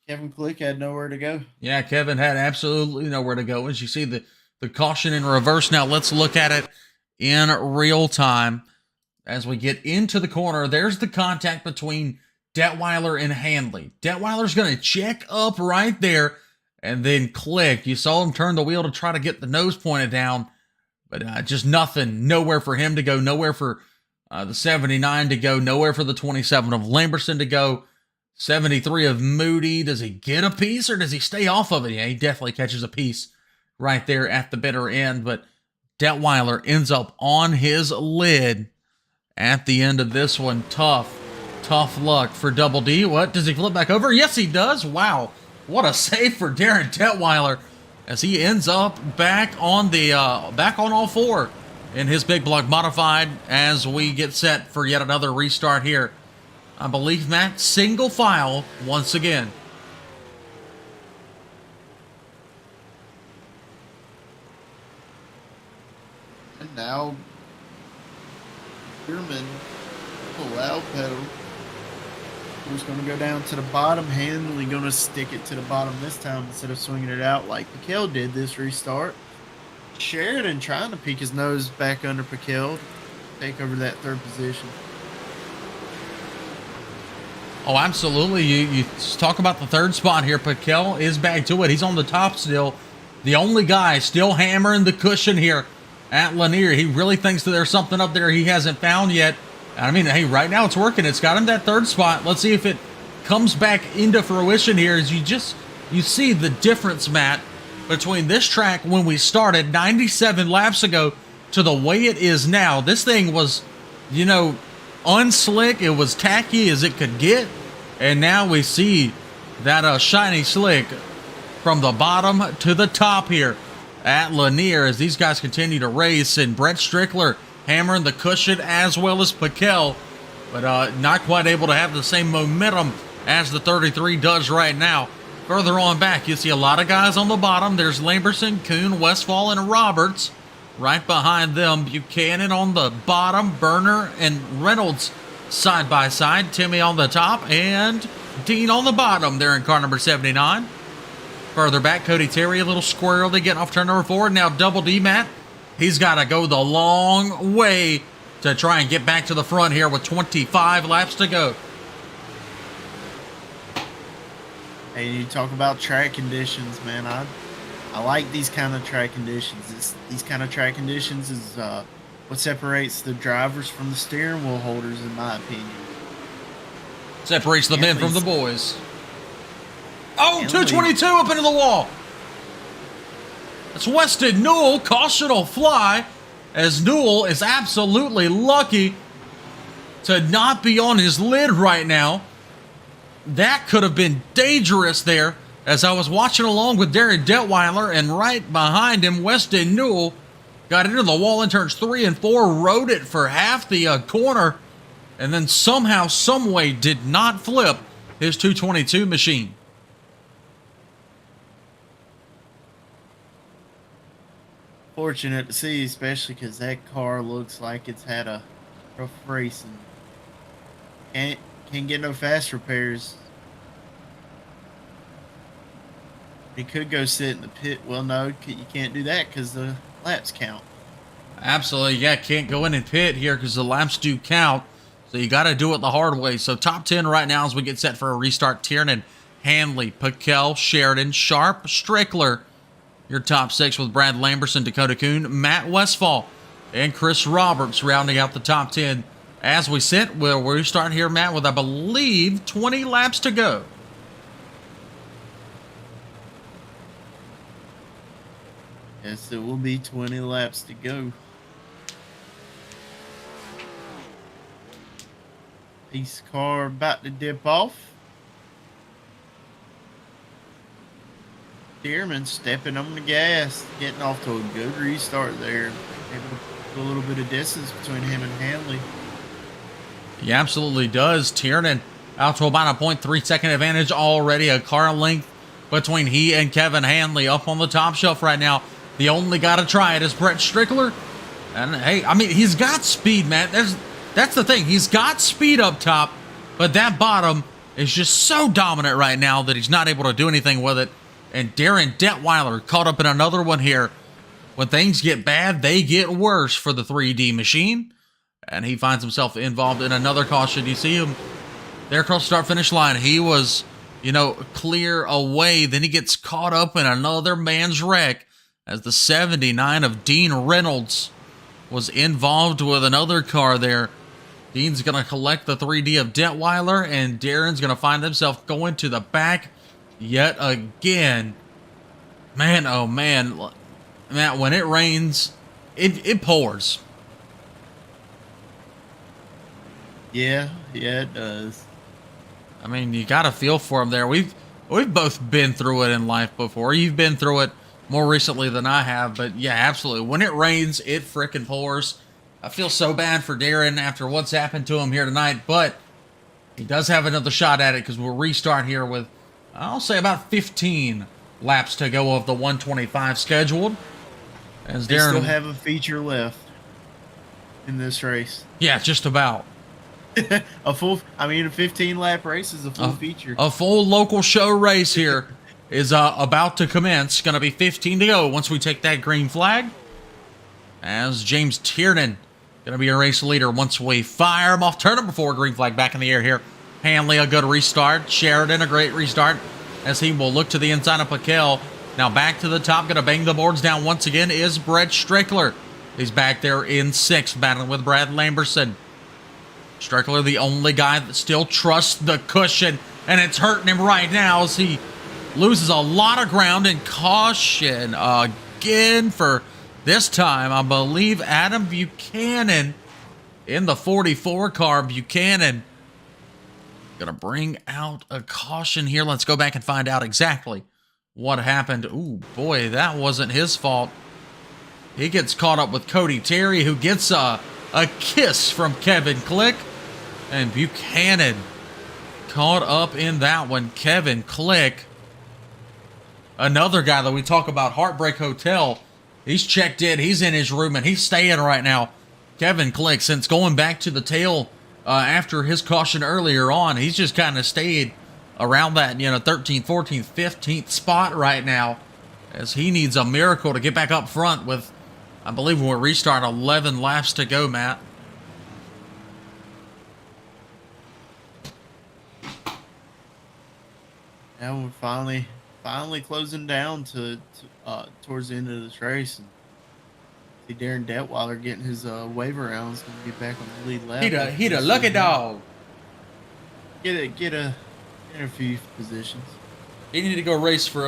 Kevin Click had nowhere to go. Yeah, Kevin had absolutely nowhere to go. As you see the caution in reverse now, let's look at it in real time. As we get into the corner, there's the contact between Detweiler and Hanley. Detweiler's going to check up right there and then Click. You saw him turn the wheel to try to get the nose pointed down, but just nothing. Nowhere for him to go. Nowhere for the 79 to go. Nowhere for the 27 of Lamberson to go. 73 of Moody. Does he get a piece or does he stay off of it? Yeah, he definitely catches a piece right there at the bitter end, but Detweiler ends up on his lid at the end of this one. Tough luck for Double D. What, does he flip back over? Yes, he does. Wow, what a save for Darren Detweiler as he ends up back on all 4 in his big block modified as we get set for yet another restart here. I believe, Matt, single file once again. now Spearman, loud pedal. Who's going to go down to the bottom, Handley going to stick it to the bottom this time instead of swinging it out like Piquel did this restart. Sheridan trying to peek his nose back under Piquel, take over that third position. Oh, absolutely. You talk about the third spot here. Piquel is back to it. He's on the top still. The only guy still hammering the cushion here at Lanier. He really thinks that there's something up there he hasn't found yet. I mean, hey, right now it's working. It's got him that third spot. Let's see if it comes back into fruition here as you see the difference, Matt, between this track when we started 97 laps ago to the way it is now. This thing was, you know, unslick. It was tacky as it could get. And now we see that shiny slick from the bottom to the top here at Lanier as these guys continue to race. And Brett Strickler hammering the cushion as well as Piquel, but not quite able to have the same momentum as the 33 does right now. Further on back, you see a lot of guys on the bottom. There's Lamberson, Kuhn, Westfall, and Roberts. Right behind them, Buchanan on the bottom, Berner and Reynolds side by side. Timmy on the top, and Dean on the bottom there in car number 79. Further back, Cody Terry, a little squirrel. They get off turn number 4. Now Double D, Matt. He's got to go the long way to try and get back to the front here with 25 laps to go. Hey, you talk about track conditions, man. I like these kind of track conditions. These kind of track conditions is what separates the drivers from the steering wheel holders, in my opinion. Separates the men from the boys. Oh, 222 up into the wall. That's Weston Newell. Caution will fly as Newell is absolutely lucky to not be on his lid right now. That could have been dangerous there as I was watching along with Darren Detweiler, and right behind him, Weston Newell got into the wall in turns 3 and 4, rode it for half the corner, and then somehow, someway did not flip his 222 machine. Fortunate to see, especially because that car looks like it's had a rough race and can't get no fast repairs. He could go sit in the pit. Well, no, you can't do that because the laps count. Absolutely, yeah, can't go in and pit here because the laps do count. So you got to do it the hard way. So top 10 right now as we get set for a restart. Tiernan, Hanley, Piquel, Sheridan, Sharp, Strickler. Your top 6 with Brad Lamberson, Dakota Kuhn, Matt Westfall, and Chris Roberts rounding out the top 10. As we sit, we'll start here, Matt, with, I believe, 20 laps to go. Yes, it will be 20 laps to go. Pace car about to dip off. Dearman stepping on the gas, getting off to a good restart there. Able to put a little bit of distance between him and Hanley. He absolutely does. Tiernan out to about a 0.3 second advantage already. A car length between he and Kevin Hanley up on the top shelf right now. The only guy to try it is Brett Strickler. And hey, I mean, he's got speed, man. That's the thing. He's got speed up top, but that bottom is just so dominant right now that he's not able to do anything with it. And Darren Detweiler caught up in another one here. When things get bad, they get worse for the 3D machine. And he finds himself involved in another caution. You see him there across the start-finish line. He was, you know, clear away. Then he gets caught up in another man's wreck as the 79 of Dean Reynolds was involved with another car there. Dean's going to collect the 3D of Detweiler, and Darren's going to find himself going to the back yet again. Man, oh man. Matt, when it rains, it pours. Yeah, it does. I mean, you got to feel for him there. We've both been through it in life before. You've been through it more recently than I have, but yeah, absolutely. When it rains, it frickin' pours. I feel so bad for Darren after what's happened to him here tonight, but he does have another shot at it because we'll restart here with, I'll say, about 15 laps to go of the 125 scheduled. As They Darren still have a feature left. in this race. Yeah, just about. A 15 lap race is a full feature. A full local show race here is about to commence. Going to be 15 to go once we take that green flag. As James Tiernan going to be a race leader once we fire him off turn number 4. Green flag back in the air here. Hanley, a good restart. Sheridan, a great restart as he will look to the inside of Paquel. Now back to the top, going to bang the boards down once again is Brett Strickler. He's back there in 6th, battling with Brad Lamberson. Strickler, the only guy that still trusts the cushion, and it's hurting him right now as he loses a lot of ground. And caution again for this time, I believe Adam Buchanan in the 44 car. Buchanan gonna bring out a caution here. Let's go back and find out exactly what happened. Ooh, boy, that wasn't his fault. He gets caught up with Cody Terry, who gets a kiss from Kevin Click. And Buchanan caught up in that one. Kevin Click, another guy that we talk about, Heartbreak Hotel. He's checked in. He's in his room, and he's staying right now. Kevin Click, since going back to the tail after his caution earlier on, he's just kind of stayed around that 13th, 14th, 15th spot right now, as he needs a miracle to get back up front with, I believe we'll restart 11 laps to go, Matt. Yeah, we're finally closing down to towards the end of this race. And see Darren Detweiler getting his waiver rounds, going to be back on the lead lap. He the lucky dog. Get a few positions. He needs to go race for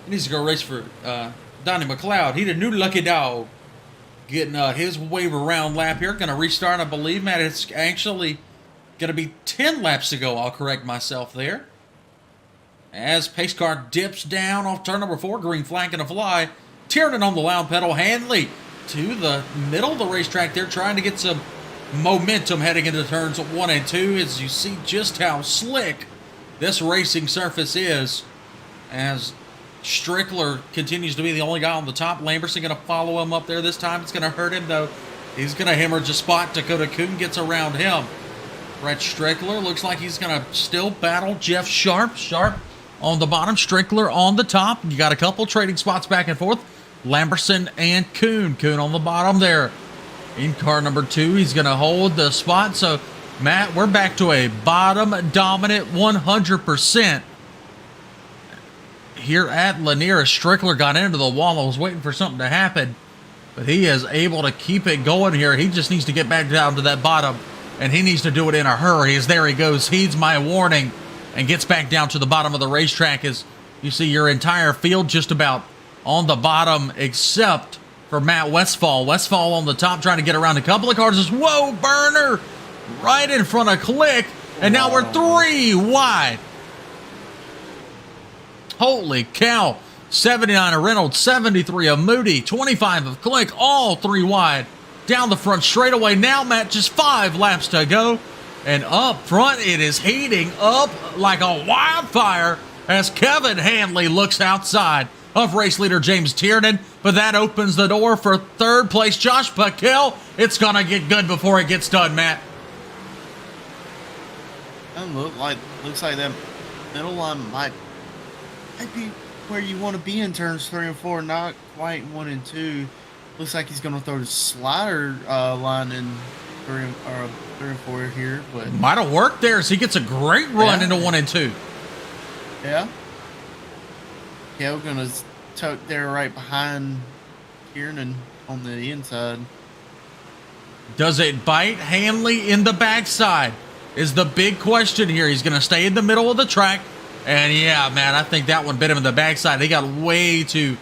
Donnie McLeod. He the new lucky dog. Getting his waiver round lap here. Going to restart, I believe, Matt. It's actually going to be 10 laps to go. I'll correct myself there. As pace car dips down off turn number 4, green flag and a fly. Tiernan on the loud pedal. Hanley to the middle of the racetrack there, trying to get some momentum heading into turns 1 and 2. As you see just how slick this racing surface is, as Strickler continues to be the only guy on the top. Lamberson going to follow him up there this time. It's going to hurt him, though. He's going to hemorrhage a spot. Dakota Kuhn gets around him. Brett Strickler looks like he's going to still battle Jeff Sharp. Sharp on the bottom, Strickler on the top. You got a couple trading spots back and forth. Lamberson and Kuhn. Kuhn on the bottom there. In car number 2, he's going to hold the spot. So, Matt, we're back to a bottom dominant 100% here at Lanier. Strickler got into the wall. I was waiting for something to happen, but he is able to keep it going here. He just needs to get back down to that bottom, and he needs to do it in a hurry. As there he goes, heeds my warning and gets back down to the bottom of the racetrack. As you see your entire field just about on the bottom except for Matt Westfall. Westfall on the top trying to get around a couple of cars. Whoa, burner right in front of Click, and now we're 3 wide. Holy cow. 79 of Reynolds, 73 of Moody, 25 of Click, all 3 wide. Down the front straightaway now, Matt, just 5 laps to go. And up front, it is heating up like a wildfire as Kevin Hanley looks outside of race leader James Tiernan. But that opens the door for 3rd place Josh Paquel. It's going to get good before it gets done, Matt. Looks like that middle line might be where you want to be in turns 3 and 4, not quite 1 and 2. Looks like he's going to throw the slider line in 3 and 4 here, but might have worked there as he gets a great run into 1 and 2. Yeah. Yeah, we're gonna tuck there right behind Kiernan on the inside. Does it bite Hanley in the backside is the big question here. He's going to stay in the middle of the track. And yeah, man, I think that one bit him in the backside. He got way too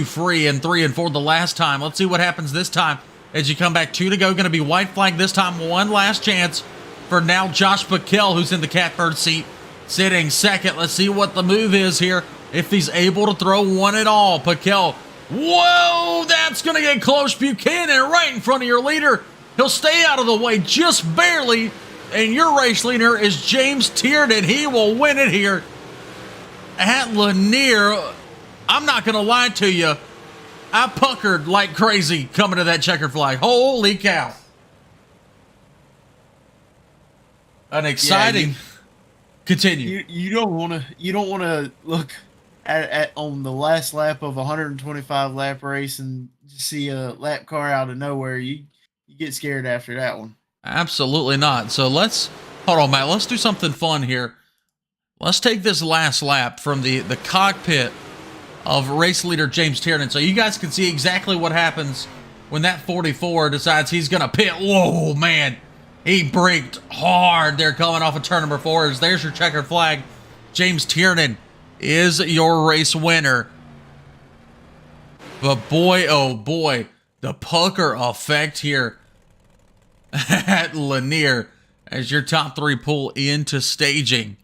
free in 3 and 4 the last time. Let's see what happens this time as you come back. 2 to go. Going to be white flag this time. One last chance for now Josh Paquel, who's in the catbird seat, sitting 2nd. Let's see what the move is here. If he's able to throw one at all. Paquel. Whoa, that's going to get close. Buchanan right in front of your leader. He'll stay out of the way just barely. And your race leader is James Tiernan. He will win it here at Lanier. I'm not going to lie to you. I puckered like crazy coming to that checkered flag. Holy cow. An exciting continue. You don't want to look at on the last lap of a 125 lap race and see a lap car out of nowhere. You get scared after that one. Absolutely not. So hold on, Matt. Let's do something fun here. Let's take this last lap from the cockpit of race leader James Tiernan, so you guys can see exactly what happens when that 44 decides he's going to pit. Whoa, man. He braked hard there coming off of turn number 4. There's your checkered flag. James Tiernan is your race winner. But boy, oh boy, the pucker effect here at Lanier as your top 3 pull into staging.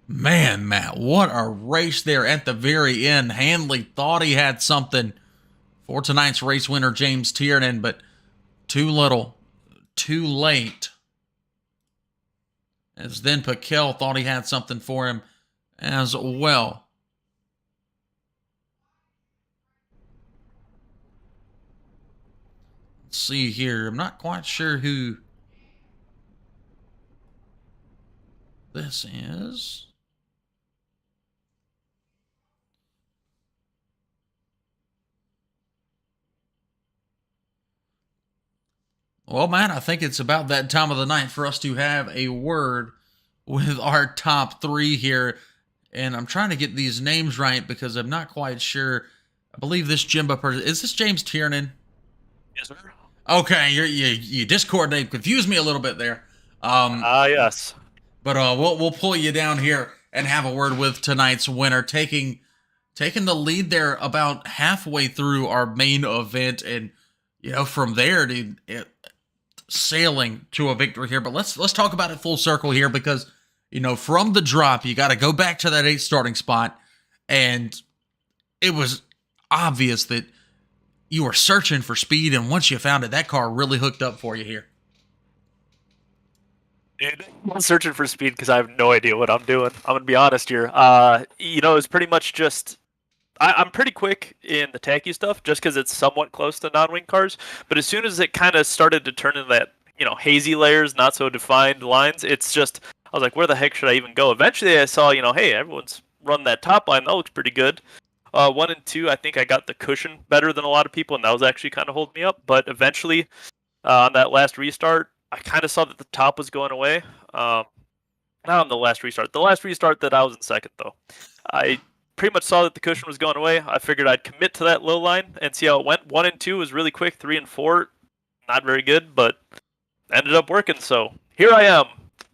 Man, Matt, what a race there at the very end. Hanley thought he had something for tonight's race winner, James Tiernan, but too little, too late. As then Paquel thought he had something for him as well. Let's see here. I'm not quite sure who this is. Well, man, I think it's about that time of the night for us to have a word with our top 3 here. And I'm trying to get these names right because I'm not quite sure. I believe this Jimbo person, is this James Tiernan? Yes, sir. Okay, you Discord name confused me a little bit there. Yes. But we'll pull you down here and have a word with tonight's winner, taking the lead there about halfway through our main event, and from there, dude, sailing to a victory here. But let's talk about it full circle here, because from the drop you got to go back to that 8th starting spot, and it was obvious that you were searching for speed, and once you found it, that car really hooked up for you here. Dude, I'm searching for speed because I have no idea what I'm doing. I'm gonna be honest here. It's pretty much just I'm pretty quick in the tacky stuff just because it's somewhat close to non-wing cars. But as soon as it kind of started to turn into that, hazy layers, not so defined lines, it's just, I was like, where the heck should I even go? Eventually I saw, hey, everyone's run that top line. That looks pretty good. 1 and 2, I think I got the cushion better than a lot of people, and that was actually kind of holding me up. But eventually, on that last restart, I kind of saw that the top was going away. Not on the last restart. The last restart that I was in second, though. I pretty much saw that the cushion was going away. I figured I'd commit to that low line and see how it went. 1 and 2 was really quick. 3 and 4, not very good, but ended up working. So here I am.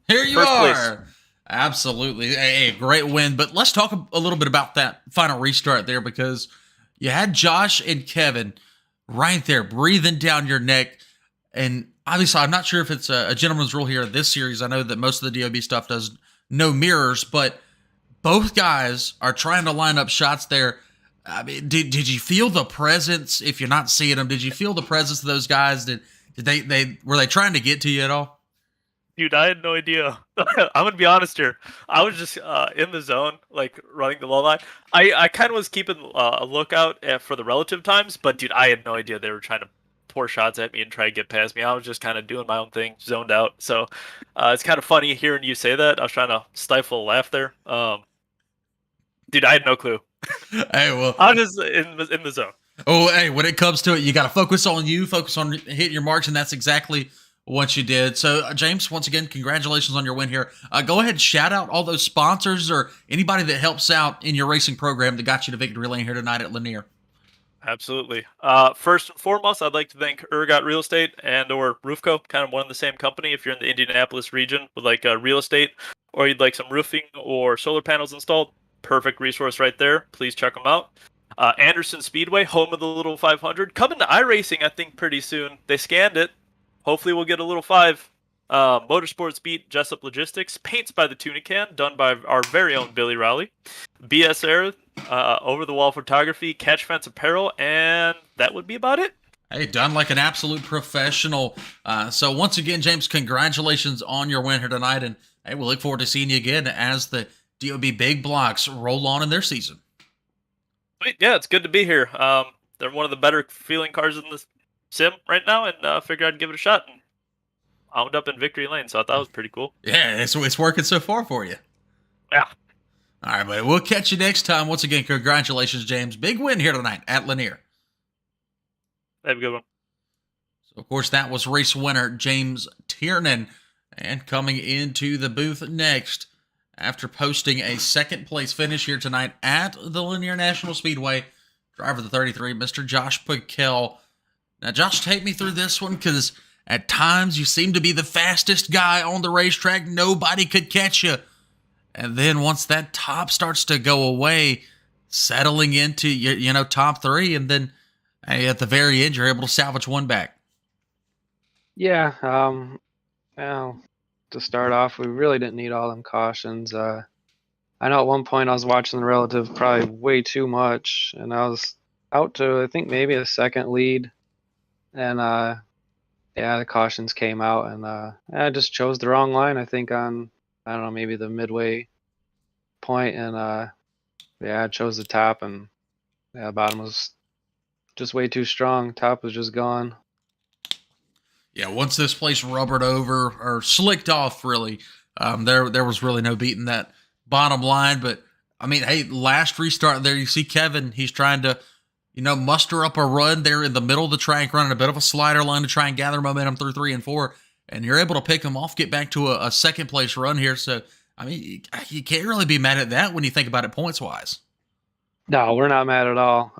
Here you are. Place. Absolutely. A great win. But let's talk a little bit about that final restart there, because you had Josh and Kevin right there breathing down your neck. And obviously, I'm not sure if it's a gentleman's rule here in this series. I know that most of the DOB stuff does no mirrors, but both guys are trying to line up shots there. I mean, did you feel the presence? If you're not seeing them, did you feel the presence of those guys? Were they trying to get to you at all? Dude, I had no idea. I'm gonna be honest here. I was just in the zone, like running the low line. I kind of was keeping a lookout for the relative times, but dude, I had no idea they were trying to pour shots at me and try to get past me. I was just kind of doing my own thing, zoned out. So it's kind of funny hearing you say that. I was trying to stifle a laugh there. Dude, I had no clue. Hey, well, I was just in the zone. Oh, hey, when it comes to it, you got to focus on you, focus on hitting your marks, and that's exactly what you did. So, James, once again, congratulations on your win here. Go ahead and shout out all those sponsors or anybody that helps out in your racing program that got you to victory lane here tonight at Lanier. Absolutely. First and foremost, I'd like to thank Ergot Real Estate and or Roofco, kind of one and the same company. If you're in the Indianapolis region with like real estate, or you'd like some roofing or solar panels installed, perfect resource right there. Please check them out. Anderson Speedway, home of the Little 500. Coming to iRacing, I think, pretty soon. They scanned it. Hopefully we'll get a Little 5. Motorsports Beat, Jessup Logistics. Paints by the Tuna Can, done by our very own Billy Rowley. BS Air, Over the Wall Photography, Catch Fence Apparel, and that would be about it. Hey, done like an absolute professional. So once again, James, congratulations on your win here tonight, and hey, we'll look forward to seeing you again as the DOB Big Blocks roll on in their season. Sweet. Yeah, it's good to be here. They're one of the better feeling cars in the sim right now, and figured I'd give it a shot. And I wound up in victory lane, so I thought it was pretty cool. Yeah, it's working so far for you. Yeah. All right, buddy. We'll catch you next time. Once again, congratulations, James. Big win here tonight at Lanier. Have a good one. So, of course, that was race winner James Tiernan. And coming into the booth next, after posting a second place finish here tonight at the Lanier National Speedway, driver the 33, Mr. Josh Piquel. Now, Josh, take me through this one, because at times you seem to be the fastest guy on the racetrack. Nobody could catch you. And then once that top starts to go away, settling into, top three, and then at the very end, you're able to salvage one back. Yeah, well, to start off, we really didn't need all them cautions. I know at one point I was watching the relative probably way too much, and I was out to, I think, maybe a second lead, and yeah, the cautions came out, and I just chose the wrong line, I think, on, I don't know, maybe the midway point, and yeah, I chose the top, and yeah, the bottom was just way too strong. Top was just gone. Yeah, once this place rubbered over or slicked off, really, there was really no beating that bottom line. But I mean, hey, last restart there, you see Kevin. He's trying to, muster up a run there in the middle of the track, running a bit of a slider line to try and gather momentum through 3 and 4, and you're able to pick him off, get back to a second place run here. So I mean, you can't really be mad at that when you think about it points wise. No, we're not mad at all.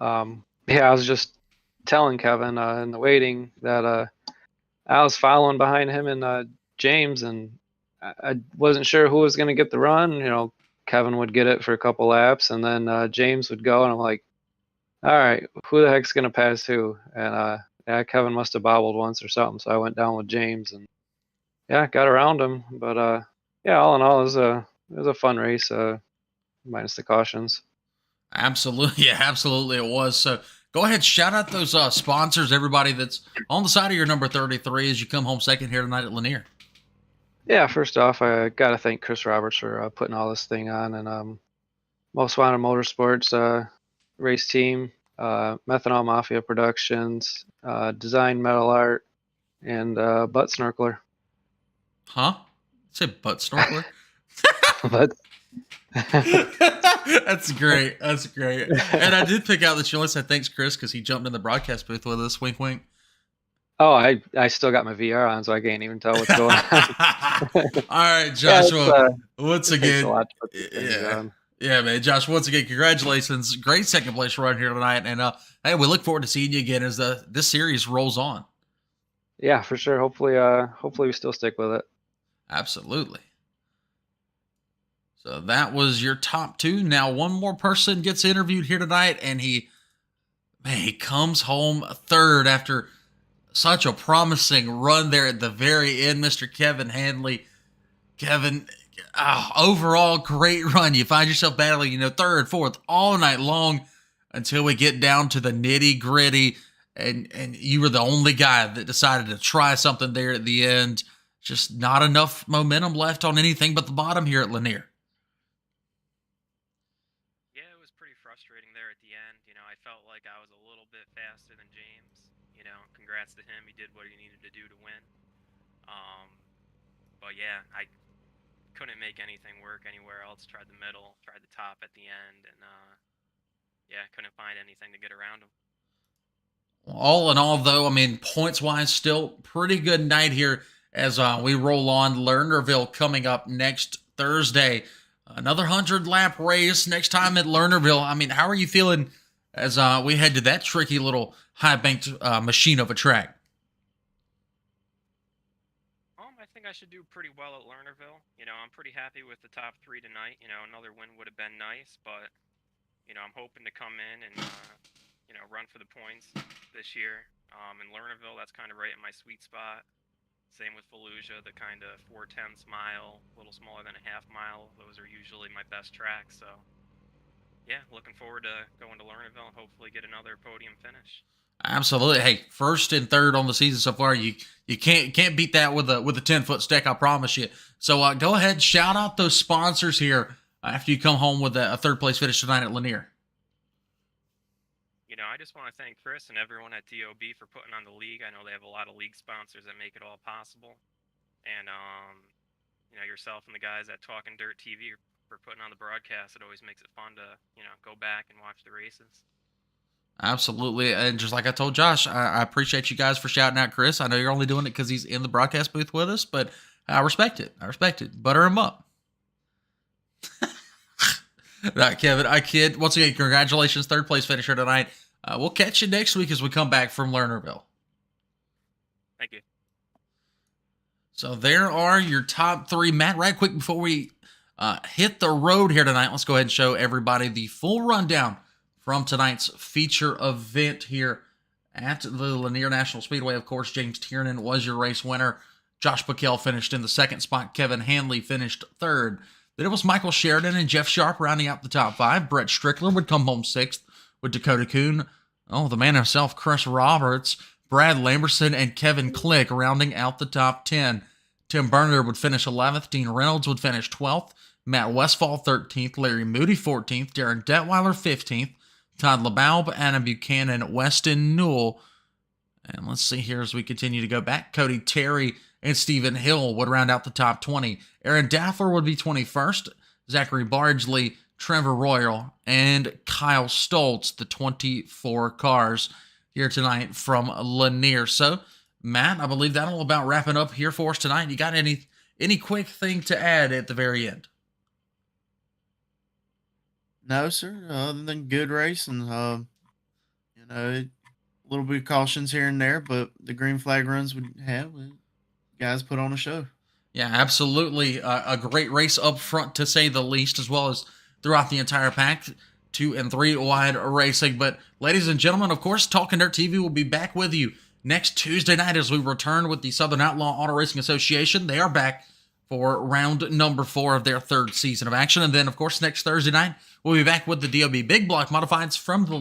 Yeah, I was just telling Kevin in the waiting that I was following behind him and James, and I wasn't sure who was going to get the run. Kevin would get it for a couple laps, and then James would go, and I'm like, all right, who the heck's going to pass who? And yeah, Kevin must have bobbled once or something, so I went down with James, and yeah, got around him. But yeah, all in all, it was a fun race, minus the cautions. Absolutely, yeah, absolutely it was. So go ahead, shout out those sponsors, everybody that's on the side of your number 33 as you come home second here tonight at Lanier. Yeah, first off, I got to thank Chris Roberts for putting all this thing on, and Most Wanted Motorsports race team, Methanol Mafia Productions, Design Metal Art, and Butt Snorkeler. Huh? Say butt snorkeler? But That's great. That's great. And I did pick out that you only said thanks, Chris, because he jumped in the broadcast booth with us. Wink, wink. oh, I still got my VR on, so I can't even tell what's going on. All right, Joshua. Once It takes again, a lot to put these things yeah, on. yeah, man. Josh, once again, congratulations. Great second place run here tonight, and hey, we look forward to seeing you again as this series rolls on. Yeah, for sure. Hopefully we still stick with it. Absolutely. So that was your top two. Now one more person gets interviewed here tonight, and he comes home third after such a promising run there at the very end, Mr. Kevin Handley. Kevin, overall great run. You find yourself battling, third, fourth, all night long until we get down to the nitty gritty, and you were the only guy that decided to try something there at the end. Just not enough momentum left on anything but the bottom here at Lanier. Yeah, it was pretty frustrating there at the end. I felt like I was a little bit faster than James. Congrats to him. He did what he needed to do to win. But yeah, I couldn't make anything work anywhere else. Tried the middle, tried the top at the end, and yeah, couldn't find anything to get around him. All in all, though, points-wise, still pretty good night here as we roll on. Lernerville coming up next Thursday. Another 100-lap race next time at Lernerville. How are you feeling as we head to that tricky little high-banked machine of a track? I think I should do pretty well at Lernerville. I'm pretty happy with the top 3 tonight. Another win would have been nice, but I'm hoping to come in and run for the points this year. In Lernerville, that's kind of right in my sweet spot. Same with Fallujah, the kind of 4/10 mile, a little smaller than a half mile. Those are usually my best tracks. So, yeah, looking forward to going to Lernerville and hopefully get another podium finish. Absolutely. Hey, first and third on the season so far. You can't beat that with a 10-foot stick, I promise you. So go ahead, shout out those sponsors here after you come home with a third place finish tonight at Lanier. I just want to thank Chris and everyone at DOB for putting on the league. I know they have a lot of league sponsors that make it all possible. And, you know, yourself and the guys at Talking Dirt TV for putting on the broadcast. It always makes it fun to, you know, go back and watch the races. Absolutely. And just like I told Josh, I appreciate you guys for shouting out Chris. I know you're only doing it because he's in the broadcast booth with us, but I respect it. I respect it. Butter him up. Right, Kevin, I kid. Once again, congratulations, third place finisher tonight. We'll catch you next week as we come back from Lernerville. Thank you. So there are your top three. Matt, right quick before we hit the road here tonight, let's go ahead and show everybody the full rundown from tonight's feature event here at the Lanier National Speedway. Of course, James Tiernan was your race winner. Josh Backel finished in the second spot. Kevin Hanley finished third. Then it was Michael Sheridan and Jeff Sharp rounding out the top five. Brett Strickler would come home sixth with Dakota Kuhn. Oh, the man himself, Chris Roberts, Brad Lamberson, and Kevin Click rounding out the top 10. Tim Berner would finish 11th. Dean Reynolds would finish 12th. Matt Westfall 13th. Larry Moody 14th. Darren Detweiler 15th. Todd LeBaub, Adam Buchanan, Weston Newell. And let's see here as we continue to go back. Cody Terry and Stephen Hill would round out the top 20. Aaron Daffler would be 21st. Zachary Bargely, Trevor Royal, and Kyle Stoltz, the 24 cars here tonight from Lanier. So, Matt, I believe that'll about wrap it up here for us tonight. You got any quick thing to add at the very end? No, sir. Other than good race and you know, a little bit of cautions here and there, but the green flag runs would have guys put on a show. Yeah, absolutely. A great race up front, to say the least, as well as throughout the entire pack. 2 and 3 wide racing. But, ladies and gentlemen, of course, Talking Dirt TV will be back with you next Tuesday night as we return with the Southern Outlaw Auto Racing Association. They are back for round number 4 of their third season of action. And then, of course, next Thursday night, we'll be back with the DOB Big Block Modifieds from the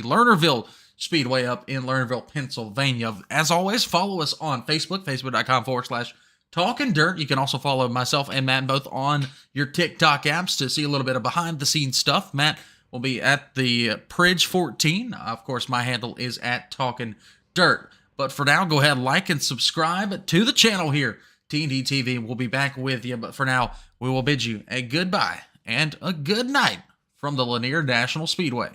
Lernerville Speedway up in Lernerville, Pennsylvania. As always, follow us on Facebook, facebook.com/Talking Dirt. You can also follow myself and Matt both on your TikTok apps to see a little bit of behind-the-scenes stuff. Matt will be at the Pridge 14. Of course, my handle is at Talking Dirt. But for now, go ahead, like and subscribe to the channel here. TND TV will be back with you. But for now, we will bid you a goodbye and a good night from the Lanier National Speedway.